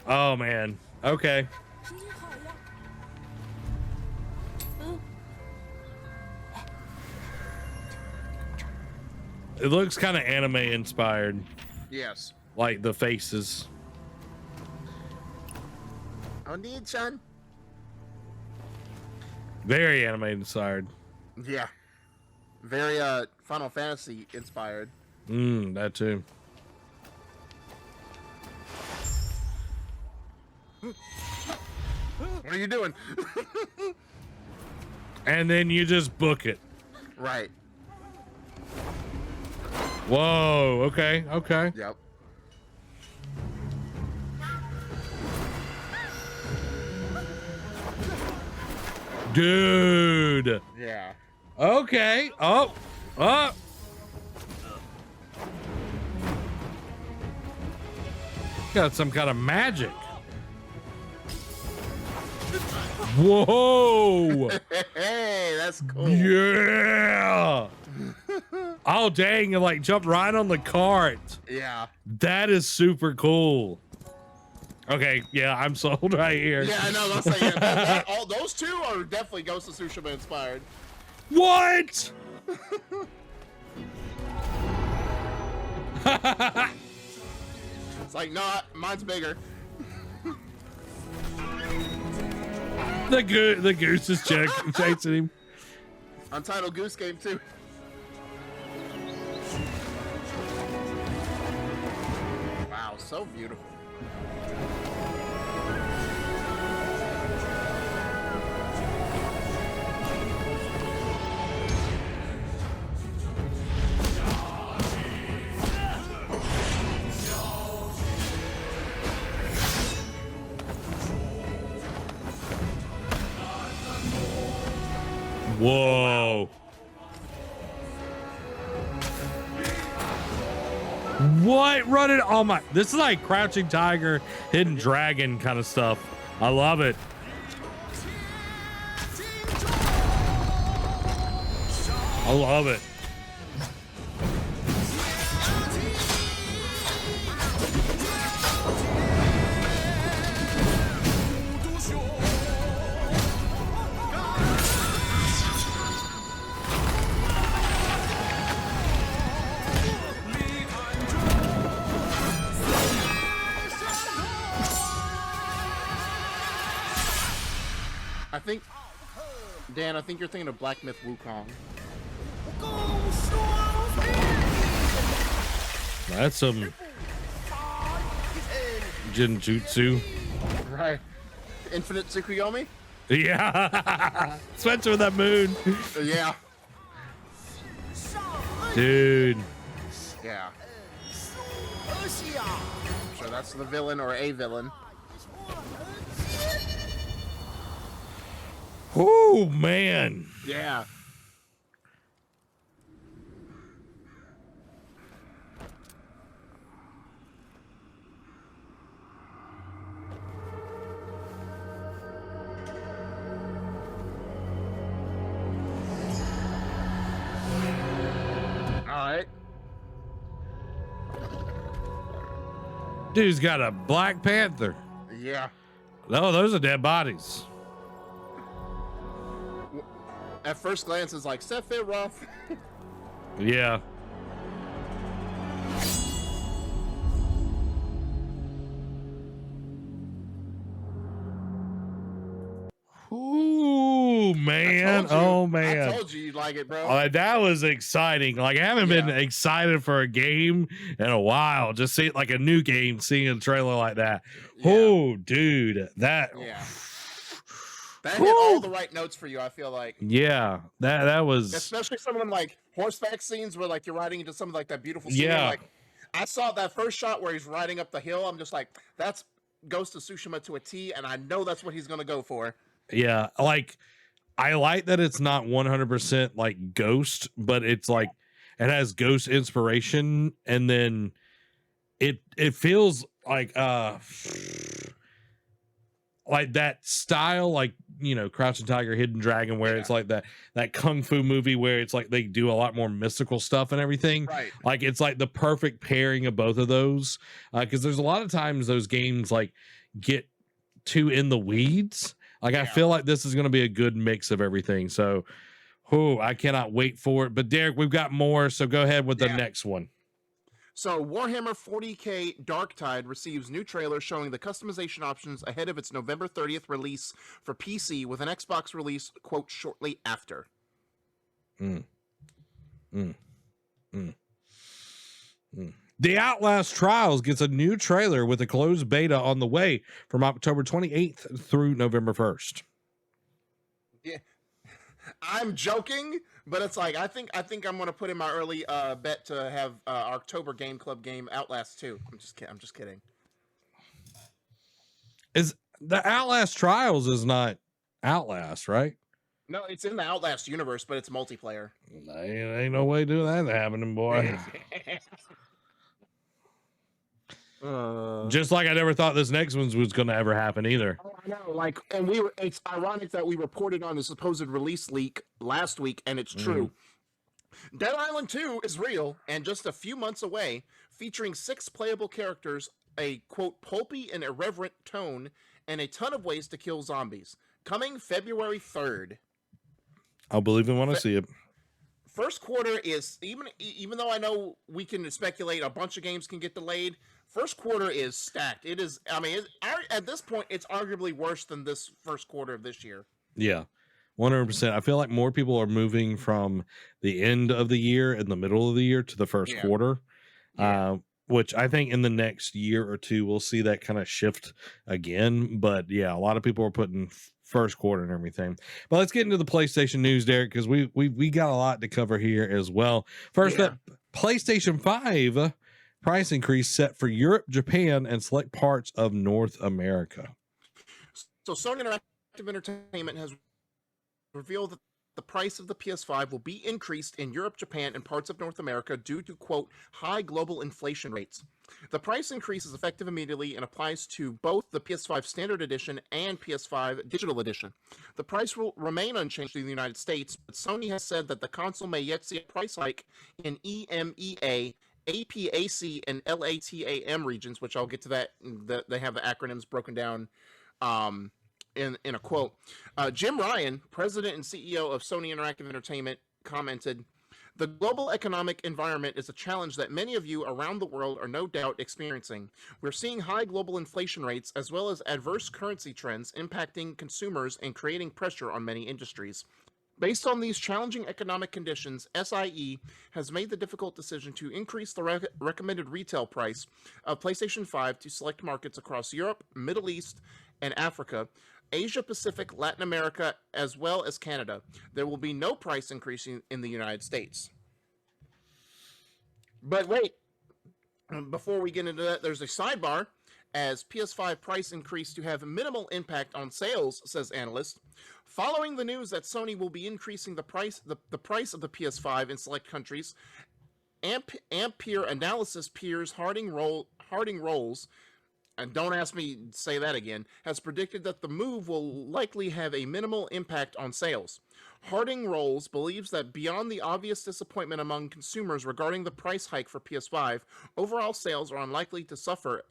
[SPEAKER 1] Oh man. Okay. It looks kind of anime inspired.
[SPEAKER 2] Yes.
[SPEAKER 1] Like the faces.
[SPEAKER 2] Oni-chan.
[SPEAKER 1] Very anime inspired.
[SPEAKER 2] Yeah. Very Final Fantasy inspired.
[SPEAKER 1] That too.
[SPEAKER 2] What are you doing?
[SPEAKER 1] And then you just book it.
[SPEAKER 2] Right.
[SPEAKER 1] Whoa, okay.
[SPEAKER 2] Yep.
[SPEAKER 1] Dude.
[SPEAKER 2] Yeah.
[SPEAKER 1] Okay. Oh. Got some kind of magic. Whoa.
[SPEAKER 2] Hey, that's cool.
[SPEAKER 1] Yeah. Oh, dang. You like jump right on the cart.
[SPEAKER 2] Yeah.
[SPEAKER 1] That is super cool. Okay. Yeah, I'm sold right here.
[SPEAKER 2] Yeah, I know. That's like, all those two are definitely Ghost of Tsushima inspired.
[SPEAKER 1] What?
[SPEAKER 2] It's like, no, mine's bigger.
[SPEAKER 1] The goose is chasing him.
[SPEAKER 2] Untitled Goose Game too. Wow, so beautiful.
[SPEAKER 1] Whoa. What? Running? Oh my! This is like Crouching Tiger, Hidden Dragon kind of stuff. I love it. I love it.
[SPEAKER 2] Dan, I think you're thinking of Black Myth Wukong.
[SPEAKER 1] That's some Jinjutsu.
[SPEAKER 2] Right. Infinite Tsukuyomi?
[SPEAKER 1] Yeah. Spencer with that moon.
[SPEAKER 2] Yeah.
[SPEAKER 1] Dude.
[SPEAKER 2] Yeah. So that's the villain or a villain.
[SPEAKER 1] Oh, man.
[SPEAKER 2] Yeah. Alright.
[SPEAKER 1] Dude's got a Black Panther.
[SPEAKER 2] Yeah.
[SPEAKER 1] No, those are dead bodies.
[SPEAKER 2] At first glance, it's like Sephiroth.
[SPEAKER 1] Yeah. Ooh, man. Oh, man.
[SPEAKER 2] I told you you'd like it, bro.
[SPEAKER 1] That was exciting. Like, I haven't been excited for a game in a while. Just see like a new game, seeing a trailer like that.
[SPEAKER 2] Yeah.
[SPEAKER 1] Oh, dude. That.
[SPEAKER 2] Yeah. That hit all the right notes for you, I feel like.
[SPEAKER 1] Yeah. That was.
[SPEAKER 2] Especially some of them, like, horseback scenes where, like, you're riding into some of, like, that beautiful scene.
[SPEAKER 1] Yeah.
[SPEAKER 2] Like, I saw that first shot where he's riding up the hill. I'm just like, that's Ghost of Tsushima to a T, and I know that's what he's going to go for.
[SPEAKER 1] Yeah, like I like that it's not 100% like Ghost, but it's like it has Ghost inspiration, and then it feels like that style, like, you know, Crouching Tiger, Hidden Dragon, where it's like that kung fu movie where it's like they do a lot more mystical stuff and everything.
[SPEAKER 2] Right.
[SPEAKER 1] Like it's like the perfect pairing of both of those, because there's a lot of times those games like get too in the weeds. Like, I feel like this is going to be a good mix of everything. So, I cannot wait for it. But, Derek, we've got more, so go ahead with the next one.
[SPEAKER 2] So, Warhammer 40k Darktide receives new trailer showing the customization options ahead of its November 30th release for PC, with an Xbox release, quote, shortly after.
[SPEAKER 1] The Outlast Trials gets a new trailer with a closed beta on the way from October 28th through November 1st.
[SPEAKER 2] Yeah, I'm joking, but it's like I think I'm gonna put in my early bet to have October Game Club game Outlast 2. I'm just kidding.
[SPEAKER 1] Is the Outlast Trials is not Outlast, right?
[SPEAKER 2] No, it's in the Outlast universe, but it's multiplayer.
[SPEAKER 1] Ain't no way doing that happening, boy. Just like I never thought this next one was going to ever happen either.
[SPEAKER 2] Oh, I know, like, and it's ironic that we reported on the supposed release leak last week, and it's true. Dead Island 2 is real and just a few months away, featuring 6 playable characters, a, quote, pulpy and irreverent tone, and a ton of ways to kill zombies. Coming February 3rd.
[SPEAKER 1] I'll believe it when I see it.
[SPEAKER 2] First quarter is, even though I know we can speculate a bunch of games can get delayed, first quarter is stacked. It is, I mean, at this point, it's arguably worse than this first quarter of this year.
[SPEAKER 1] Yeah, 100%. I feel like more people are moving from the end of the year and the middle of the year to the first quarter, which I think in the next year or two, we'll see that kind of shift again. But yeah, a lot of people are putting first quarter and everything. But let's get into the PlayStation news, Derek, because we got a lot to cover here as well. First up, PlayStation 5 price increase set for Europe, Japan, and select parts of North America.
[SPEAKER 2] So Sony Interactive Entertainment has revealed that the price of the PS5 will be increased in Europe, Japan, and parts of North America due to, quote, high global inflation rates. The price increase is effective immediately and applies to both the PS5 Standard Edition and PS5 Digital Edition. The price will remain unchanged in the United States, but Sony has said that the console may yet see a price hike in EMEA, APAC, and LATAM regions, which I'll get to that. They have the acronyms broken down in a quote. Jim Ryan, president and CEO of Sony Interactive Entertainment, commented, "The global economic environment is a challenge that many of you around the world are no doubt experiencing. We're seeing high global inflation rates as well as adverse currency trends impacting consumers and creating pressure on many industries. Based on these challenging economic conditions, SIE has made the difficult decision to increase the recommended retail price of PlayStation 5 to select markets across Europe, Middle East, and Africa, Asia Pacific, Latin America, as well as Canada. There will be no price increase in the United States." But wait, before we get into that, there's a sidebar. As PS5 price increase to have minimal impact on sales, says analyst. Following the news that Sony will be increasing the price of the PS5 in select countries, Ampere Analysis peers Harding Rolls, and don't ask me to say that again, has predicted that the move will likely have a minimal impact on sales. Harding Rolls believes that beyond the obvious disappointment among consumers regarding the price hike for PS5, overall sales are unlikely to suffer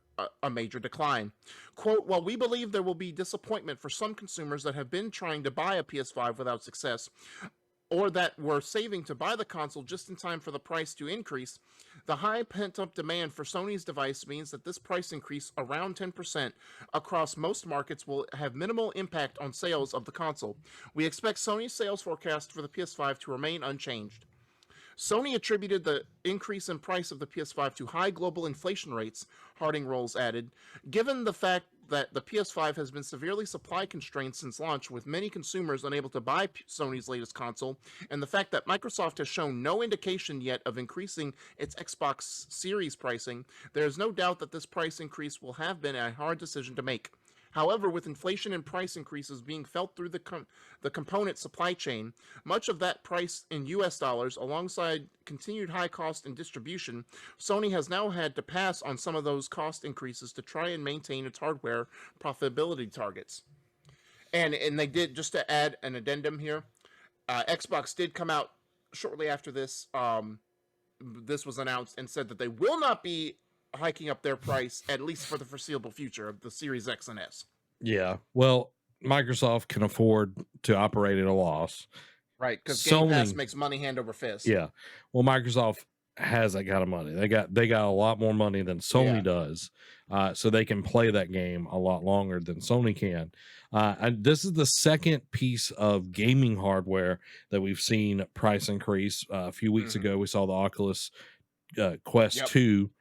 [SPEAKER 2] a major decline. Quote, "While we believe there will be disappointment for some consumers that have been trying to buy a PS5 without success, or that were saving to buy the console just in time for the price to increase, the high pent-up demand for Sony's device means that this price increase around 10% across most markets will have minimal impact on sales of the console. We expect Sony's sales forecast for the PS5 to remain unchanged." Sony attributed the increase in price of the PS5 to high global inflation rates, Harding Rolls added. Given the fact that the PS5 has been severely supply constrained since launch, with many consumers unable to buy Sony's latest console, and the fact that Microsoft has shown no indication yet of increasing its Xbox Series pricing, there is no doubt that this price increase will have been a hard decision to make. However, with inflation and price increases being felt through the component supply chain, much of that price in US dollars, alongside continued high cost in distribution, Sony has now had to pass on some of those cost increases to try and maintain its hardware profitability targets. And they did, just to add an addendum here, Xbox did come out shortly after this. This was announced and said that they will not be hiking up their price, at least for the foreseeable future, of the Series X and S.
[SPEAKER 1] Yeah. Well, Microsoft can afford to operate at a loss.
[SPEAKER 2] Right, because Game Pass makes money hand over fist.
[SPEAKER 1] Yeah. Well, Microsoft has that kind of money. They got a lot more money than Sony does. So they can play that game a lot longer than Sony can. And this is the second piece of gaming hardware that we've seen price increase. A few weeks ago, we saw the Oculus Quest 2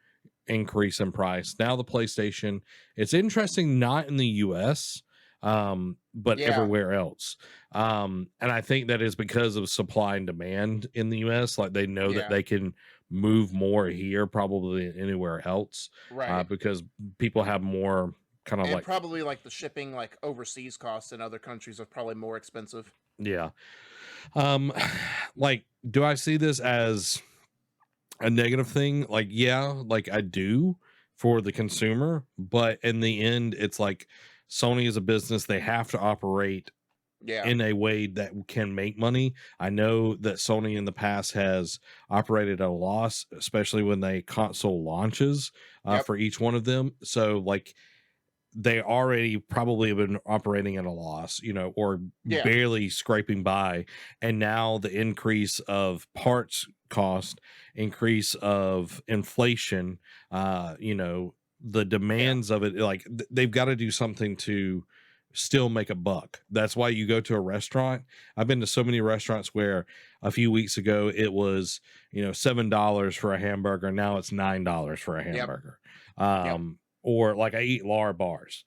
[SPEAKER 1] increase in price. Now the PlayStation. It's interesting, not in the US, but everywhere else. And I think that is because of supply and demand in the US. Like, they know that they can move more here probably than anywhere else,
[SPEAKER 2] right?
[SPEAKER 1] Because people have more kind of, and like,
[SPEAKER 2] probably like the shipping, like overseas costs in other countries are probably more expensive.
[SPEAKER 1] Yeah. Like, do I see this as a negative thing? Like, yeah, like I do for the consumer, but in the end, it's like Sony is a business. They have to operate in a way that can make money. I know that Sony in the past has operated at a loss, especially when they console launches for each one of them. So like, they already probably have been operating at a loss, you know, or barely scraping by. And now the increase of parts cost, increase of inflation, you know, the demands of it, like they've got to do something to still make a buck. That's why you go to a restaurant. I've been to so many restaurants where a few weeks ago it was, you know, $7 for a hamburger. Now it's $9 for a hamburger. Or like, I eat Lara bars.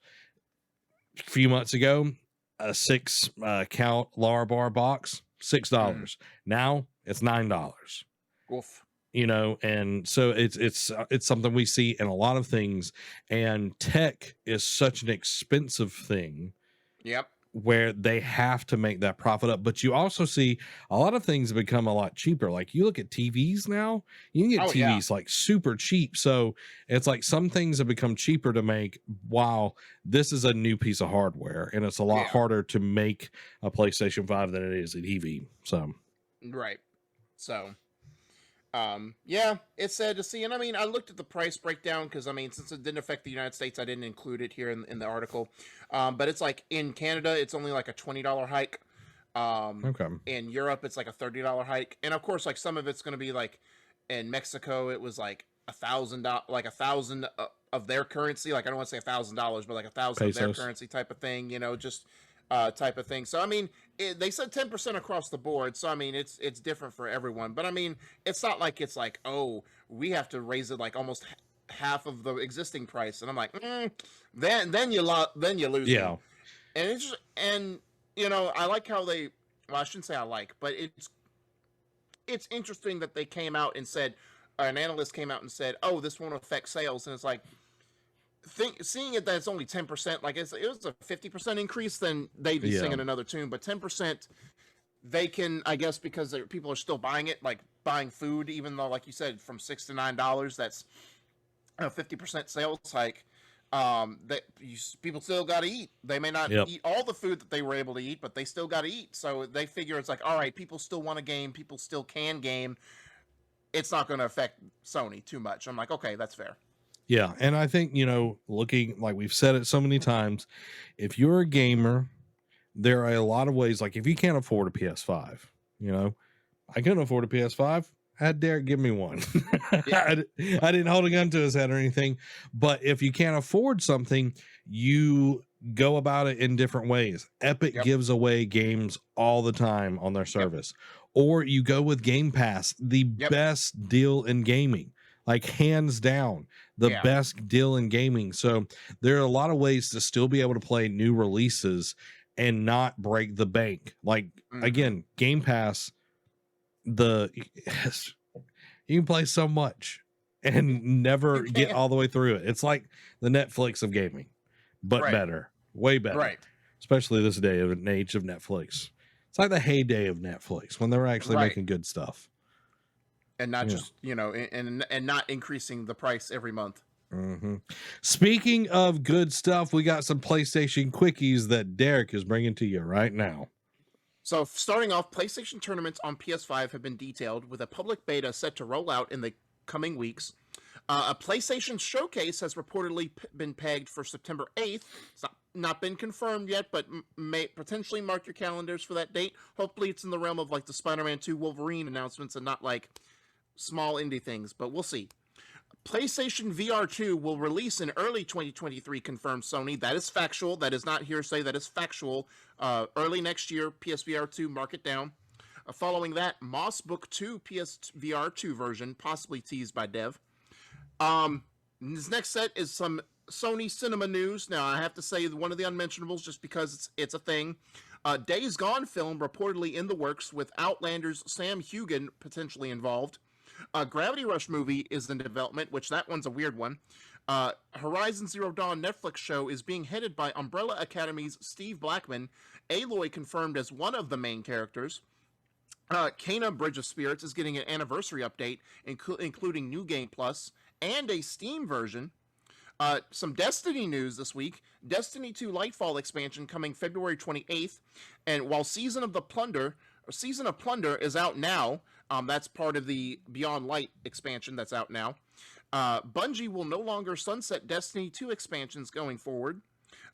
[SPEAKER 1] A few months ago, a 6 count Lara bar box, $6. Now it's $9.
[SPEAKER 2] Oof.
[SPEAKER 1] You know, and so it's something we see in a lot of things, and tech is such an expensive thing. where they have to make that profit up. But you also see a lot of things become a lot cheaper. Like you look at TVs now, you can get TVs like super cheap. So it's like some things have become cheaper to make while this is a new piece of hardware, and it's a lot harder to make a PlayStation 5 than it is a TV. So
[SPEAKER 2] right. So yeah, it's sad to see. And I mean, I looked at the price breakdown because I mean, since it didn't affect the United States, I didn't include it here in the article. But it's like in Canada, it's only like a $20 hike.
[SPEAKER 1] okay.
[SPEAKER 2] In Europe, it's like a $30 hike. And of course, like some of it's going to be like in Mexico, it was like $1,000, like 1,000 of their currency. Like I don't want to say $1,000, but like 1,000 of their currency type of thing, you know, just type of thing. So I mean, they said 10% across the board. So I mean, it's different for everyone. But I mean, it's not like it's like, oh, we have to raise it like almost half of the existing price. And I'm like, then you lose.
[SPEAKER 1] Yeah.
[SPEAKER 2] Me. And it's just, and you know, I like how they. Well, I shouldn't say I like, but it's interesting that they came out and said, an analyst came out and said, oh, this won't affect sales, and it's like. Seeing it that it's only 10%, like it was a 50% increase, then they'd be singing another tune. But 10%, they can, I guess, because people are still buying it, like buying food, even though, like you said, from $6 to $9, that's a 50% sales hike. People still got to eat. They may not eat all the food that they were able to eat, but they still got to eat. So they figure it's like, all right, people still want to game, people still can game. It's not going to affect Sony too much. I'm like, okay, that's fair.
[SPEAKER 1] Yeah, and I think, you know, looking like we've said it so many times, if you're a gamer, there are a lot of ways. Like if you can't afford a PS5, you know, I couldn't afford a PS5. I had Derek give me one. I didn't hold a gun to his head or anything. But if you can't afford something, you go about it in different ways. Epic gives away games all the time on their service, or you go with Game Pass, the best deal in gaming. Like hands down, the best deal in gaming. So there are a lot of ways to still be able to play new releases and not break the bank. Like again, Game Pass, you can play so much and never get all the way through it. It's like the Netflix of gaming, but better, way better. Right. Especially this day of an age of Netflix. It's like the heyday of Netflix when they were actually making good stuff.
[SPEAKER 2] And not just, you know, and not increasing the price every month.
[SPEAKER 1] Speaking of good stuff, we got some PlayStation quickies that Derek is bringing to you right now.
[SPEAKER 2] So starting off, PlayStation tournaments on PS5 have been detailed with a public beta set to roll out in the coming weeks. A PlayStation Showcase has reportedly been pegged for September 8th. It's not been confirmed yet, but may potentially mark your calendars for that date. Hopefully it's in the realm of like the Spider-Man 2 Wolverine announcements and not like small indie things, but we'll see. PlayStation VR 2 will release in early 2023, confirmed Sony. That is factual. That is not hearsay. That is factual. Early next year, PSVR 2, mark it down. Following that, Moss Book 2 PSVR 2 version, possibly teased by Dev. This next set is some Sony cinema news. Now, I have to say one of the unmentionables just because it's a thing. Days Gone film reportedly in the works with Outlander's Sam Hugan potentially involved. Gravity Rush movie is in development, which that one's a weird one. Horizon Zero Dawn Netflix show is being headed by Umbrella Academy's Steve Blackman. Aloy confirmed as one of the main characters. Kena Bridge of Spirits is getting an anniversary update, including New Game Plus and a Steam version. Some Destiny news this week. Destiny 2 Lightfall expansion coming February 28th. And while Season of Plunder is out now, that's part of the Beyond Light expansion that's out now. Bungie will no longer sunset Destiny 2 expansions going forward.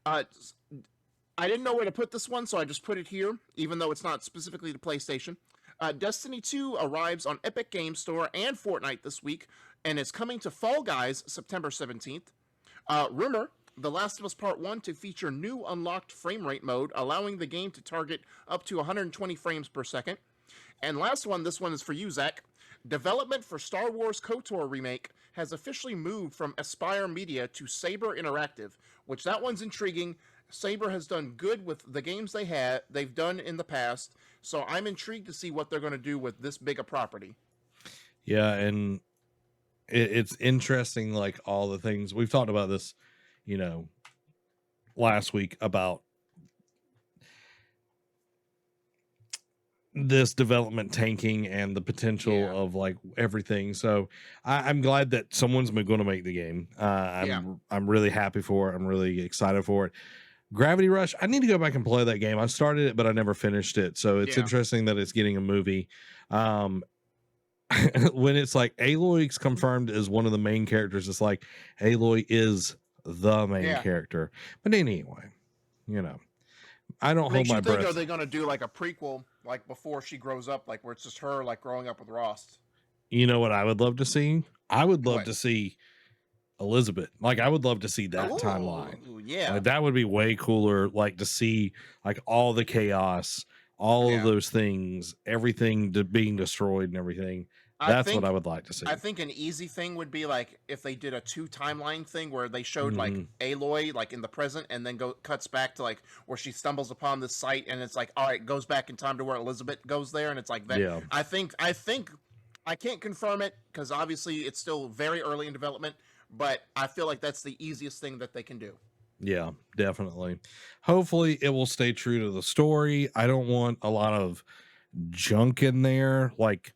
[SPEAKER 2] I didn't know where to put this one, so I just put it here, even though it's not specifically to PlayStation. Destiny 2 arrives on Epic Games Store and Fortnite this week, and is coming to Fall Guys September 17th. Rumor, The Last of Us Part 1 to feature new unlocked frame rate mode, allowing the game to target up to 120 frames per second. And last one, this one is for you, Zach. Development for Star Wars KOTOR remake has officially moved from Aspire Media to Saber Interactive, which that one's intriguing. Saber has done good with the games they've done in the past, so I'm intrigued to see what they're going to do with this big a property.
[SPEAKER 1] Yeah, and it's interesting, like all the things we've talked about this, you know, last week about this development tanking and the potential
[SPEAKER 2] Yeah.
[SPEAKER 1] of like everything. So I'm glad that someone's going to make the game. I'm really happy for it. I'm really excited for it. Gravity Rush, I need to go back and play that game. I started it, but I never finished it. So it's interesting that it's getting a movie. When it's like Aloy's confirmed as one of the main characters, it's like Aloy is the main character. But anyway, you know, I don't hold my breath.
[SPEAKER 2] Are they going to do like a prequel, like before she grows up, like where it's just her like growing up with Rost?
[SPEAKER 1] You know what I would love to see? I would love to see Elizabeth. Like I would love to see that timeline.
[SPEAKER 2] Yeah,
[SPEAKER 1] like, that would be way cooler. Like to see like all the chaos, all of those things, everything being destroyed and everything. That's what I would like to see.
[SPEAKER 2] I think an easy thing would be like if they did a 2 timeline thing where they showed like Aloy like in the present and then cuts back to like where she stumbles upon this site and it's like, all right, goes back in time to where Elizabeth goes there and it's like that.
[SPEAKER 1] Yeah.
[SPEAKER 2] I think I can't confirm it because obviously it's still very early in development, but I feel like that's the easiest thing that they can do.
[SPEAKER 1] Yeah, definitely. Hopefully it will stay true to the story. I don't want a lot of junk in there. Like,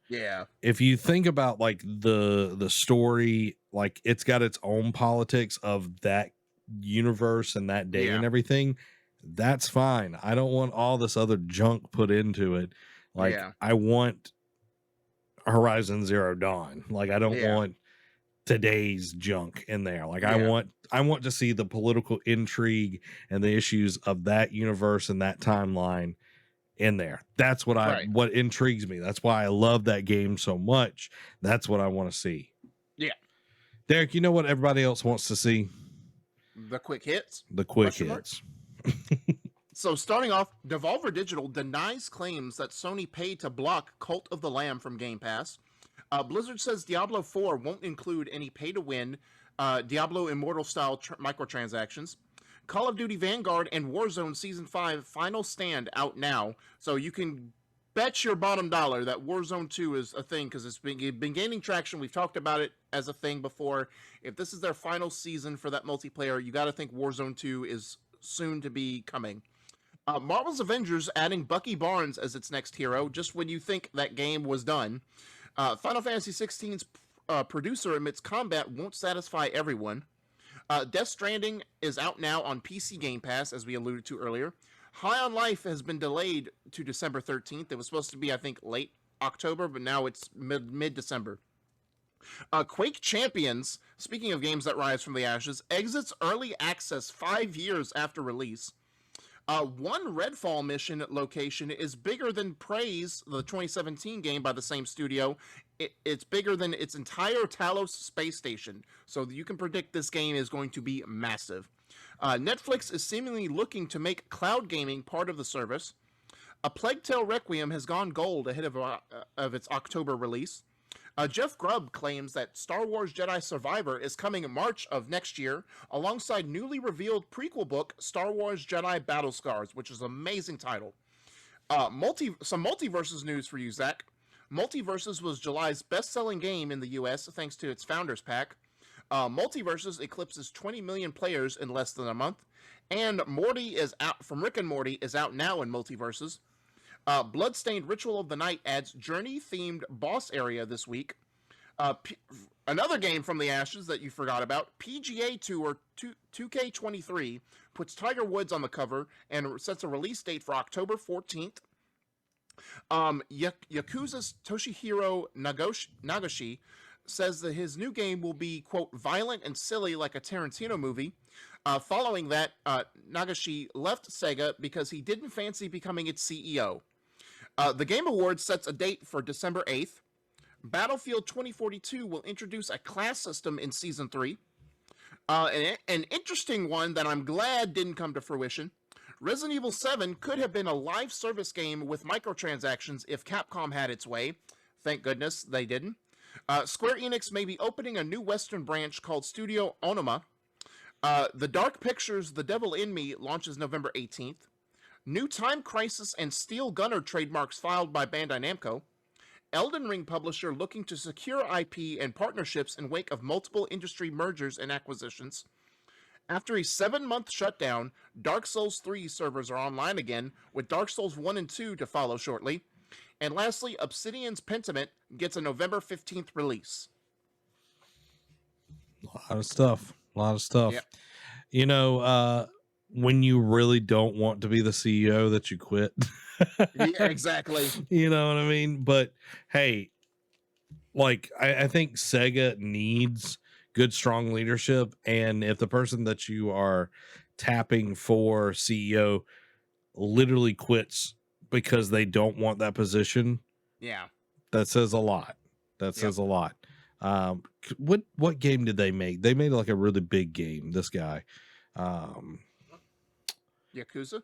[SPEAKER 1] if you think about like the story, like it's got its own politics of that universe and that day and everything. That's fine. I don't want all this other junk put into it. Like I want Horizon Zero Dawn. Like I don't want today's junk in there. Like I want to see the political intrigue and the issues of that universe and that timeline in there. That's what what intrigues me. That's why I love that game so much. That's what I want to see.
[SPEAKER 2] Yeah.
[SPEAKER 1] Derek, you know what everybody else wants to see?
[SPEAKER 2] The quick hits.
[SPEAKER 1] The quick hits.
[SPEAKER 2] So starting off, Devolver Digital denies claims that Sony paid to block Cult of the Lamb from Game Pass. Blizzard says Diablo 4 won't include any pay-to-win Diablo Immortal-style microtransactions. Call of Duty Vanguard and Warzone Season 5 Final Stand out now, so you can bet your bottom dollar that Warzone 2 is a thing, because it's been gaining traction. We've talked about it as a thing before. If this is their final season for that multiplayer, you got to think Warzone 2 is soon to be coming. Marvel's Avengers adding Bucky Barnes as its next hero, just when you think that game was done. Final Fantasy XVI's producer admits combat won't satisfy everyone. Death Stranding is out now on PC Game Pass, as we alluded to earlier. High on Life has been delayed to December 13th. It was supposed to be, I think, late October, but now it's mid-December. Quake Champions, speaking of games that rise from the ashes, exits early access 5 years after release. One Redfall mission location is bigger than Praise, the 2017 game by the same studio. It's bigger than its entire Talos space station, so you can predict this game is going to be massive. Netflix is seemingly looking to make cloud gaming part of the service. A Plague Tale Requiem has gone gold ahead of its October release. Jeff Grubb claims that Star Wars Jedi Survivor is coming in March of next year, alongside newly revealed prequel book Star Wars Jedi Battle Scars, which is an amazing title. Some Multiverses news for you, Zach. Multiverses was July's best-selling game in the US thanks to its Founders Pack. Multiverses eclipses 20 million players in less than a month. And Morty is out from Rick and Morty is out now in Multiverses. Bloodstained Ritual of the Night adds journey-themed boss area this week. Another game from the ashes that you forgot about, PGA Tour 2K23, puts Tiger Woods on the cover and sets a release date for October 14th. Yakuza's Toshihiro Nagashi says that his new game will be, quote, violent and silly like a Tarantino movie. Following that, Nagashi left Sega because he didn't fancy becoming its CEO. The Game Awards sets a date for December 8th. Battlefield 2042 will introduce a class system in Season 3. An interesting one that I'm glad didn't come to fruition. Resident Evil 7 could have been a live service game with microtransactions if Capcom had its way. Thank goodness they didn't. Square Enix may be opening a new Western branch called Studio Onoma. The Dark Pictures The Devil in Me launches November 18th. New Time Crisis and Steel Gunner trademarks filed by Bandai Namco. Elden Ring publisher looking to secure IP and partnerships in wake of multiple industry mergers and acquisitions. After a 7-month shutdown, Dark Souls 3 servers are online again, with Dark Souls 1 and 2 to follow shortly. And lastly, Obsidian's Pentiment gets a November 15th release.
[SPEAKER 1] A lot of stuff. A lot of stuff.
[SPEAKER 2] Yep.
[SPEAKER 1] You know, when you really don't want to be the CEO, that you quit.
[SPEAKER 2] Yeah, exactly.
[SPEAKER 1] You know what I mean? But hey, like I think Sega needs good, strong leadership. And if the person that you are tapping for CEO literally quits because they don't want that position,
[SPEAKER 2] Yeah.
[SPEAKER 1] that says a lot. That says a lot. What game did they make? They made like a really big game. This guy,
[SPEAKER 2] Yakuza.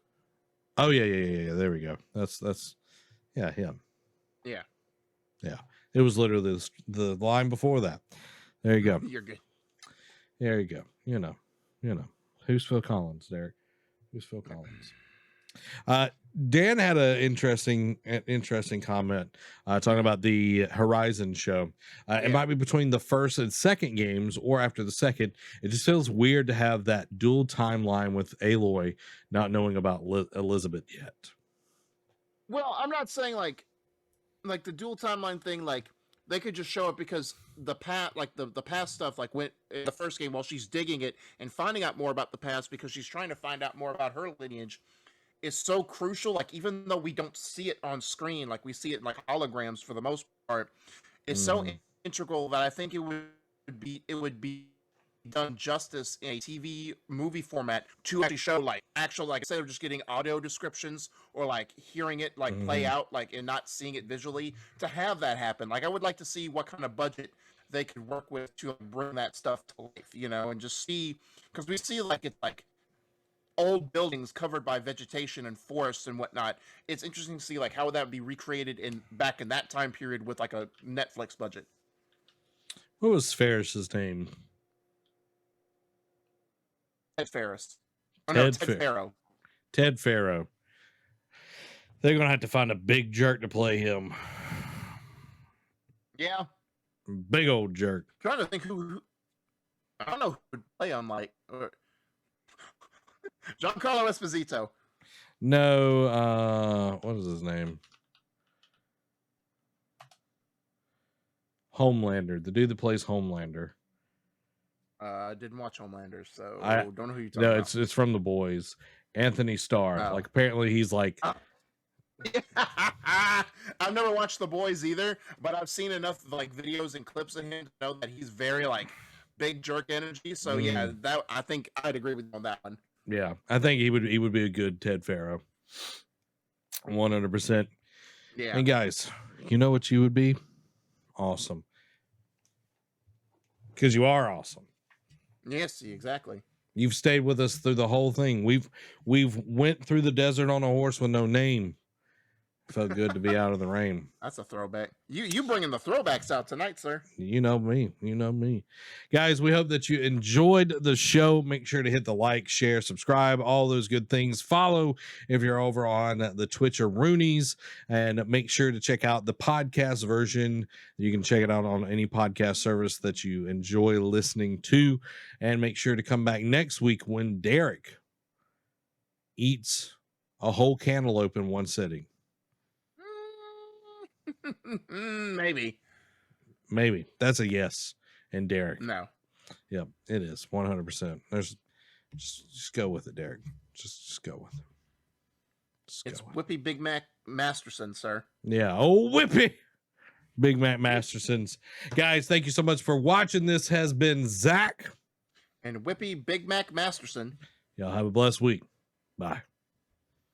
[SPEAKER 1] oh yeah. There we go. That's yeah, him.
[SPEAKER 2] Yeah.
[SPEAKER 1] Yeah. It was literally the line before that. There you go.
[SPEAKER 2] You're good.
[SPEAKER 1] There you go. You know. Who's Phil Collins, Derek? Who's Phil Collins? Dan had an interesting comment talking about the Horizon show. It might be between the first and second games or after the second. It just feels weird to have that dual timeline with Aloy not knowing about Elizabeth yet.
[SPEAKER 2] Well, I'm not saying like the dual timeline thing, like they could just show it because the past, like the past stuff, like went in the first game while she's digging it and finding out more about the past because she's trying to find out more about her lineage is so crucial. Like, even though we don't see it on screen, like we see it in like holograms for the most part, it's so integral that I think it would be done justice in a TV movie format to actually show like actual, like instead of just getting audio descriptions or like hearing it like play out like and not seeing it visually, to have that happen. Like I would like to see what kind of budget they could work with to bring that stuff to life, you know, and just see, because we see like it's like old buildings covered by vegetation and forests and whatnot. It's interesting to see like how that would be recreated back in that time period with like a Netflix budget.
[SPEAKER 1] What was Ferris's name?
[SPEAKER 2] Ted Ferris. Oh, no, Ted Farrow.
[SPEAKER 1] Ted Farrow. They're gonna have to find a big jerk to play him.
[SPEAKER 2] Yeah.
[SPEAKER 1] Big old jerk.
[SPEAKER 2] I'm trying to think who I don't know who would play him, like Giancarlo Esposito.
[SPEAKER 1] No, what is his name? Homelander, the dude that plays Homelander.
[SPEAKER 2] I didn't watch Homelander, so I don't know who you're talking
[SPEAKER 1] about.
[SPEAKER 2] No,
[SPEAKER 1] it's from The Boys. Anthony Starr.
[SPEAKER 2] Oh.
[SPEAKER 1] Like apparently he's like
[SPEAKER 2] I've never watched The Boys either, but I've seen enough like videos and clips of him to know that he's very like big jerk energy. So yeah, that I think I'd agree with you on that one. Yeah,
[SPEAKER 1] I think he would be a good Ted Farrow. 100%.
[SPEAKER 2] Yeah.
[SPEAKER 1] And guys, you know what you would be? Awesome. Because you are awesome.
[SPEAKER 2] Yes, exactly.
[SPEAKER 1] You've stayed with us through the whole thing. We've went through the desert on a horse with no name. Felt good to be out of the rain.
[SPEAKER 2] That's a throwback. You bringing the throwbacks out tonight, sir.
[SPEAKER 1] You know me. You know me. Guys, we hope that you enjoyed the show. Make sure to hit the like, share, subscribe, all those good things. Follow if you're over on the Twitcher Roonies, and make sure to check out the podcast version. You can check it out on any podcast service that you enjoy listening to, and make sure to come back next week when Derek eats a whole cantaloupe in one sitting.
[SPEAKER 2] Maybe
[SPEAKER 1] That's a yes. And Derek,
[SPEAKER 2] no.
[SPEAKER 1] Yep, it is 100%. There's just go with it, Derek. Just go with it.
[SPEAKER 2] It's Whippy Big Mac Masterson, sir.
[SPEAKER 1] Yeah. Oh, Whippy Big Mac Mastersons. Guys, thank you so much for watching. This has been Zach
[SPEAKER 2] and Whippy Big Mac Masterson.
[SPEAKER 1] Y'all have a blessed week. Bye.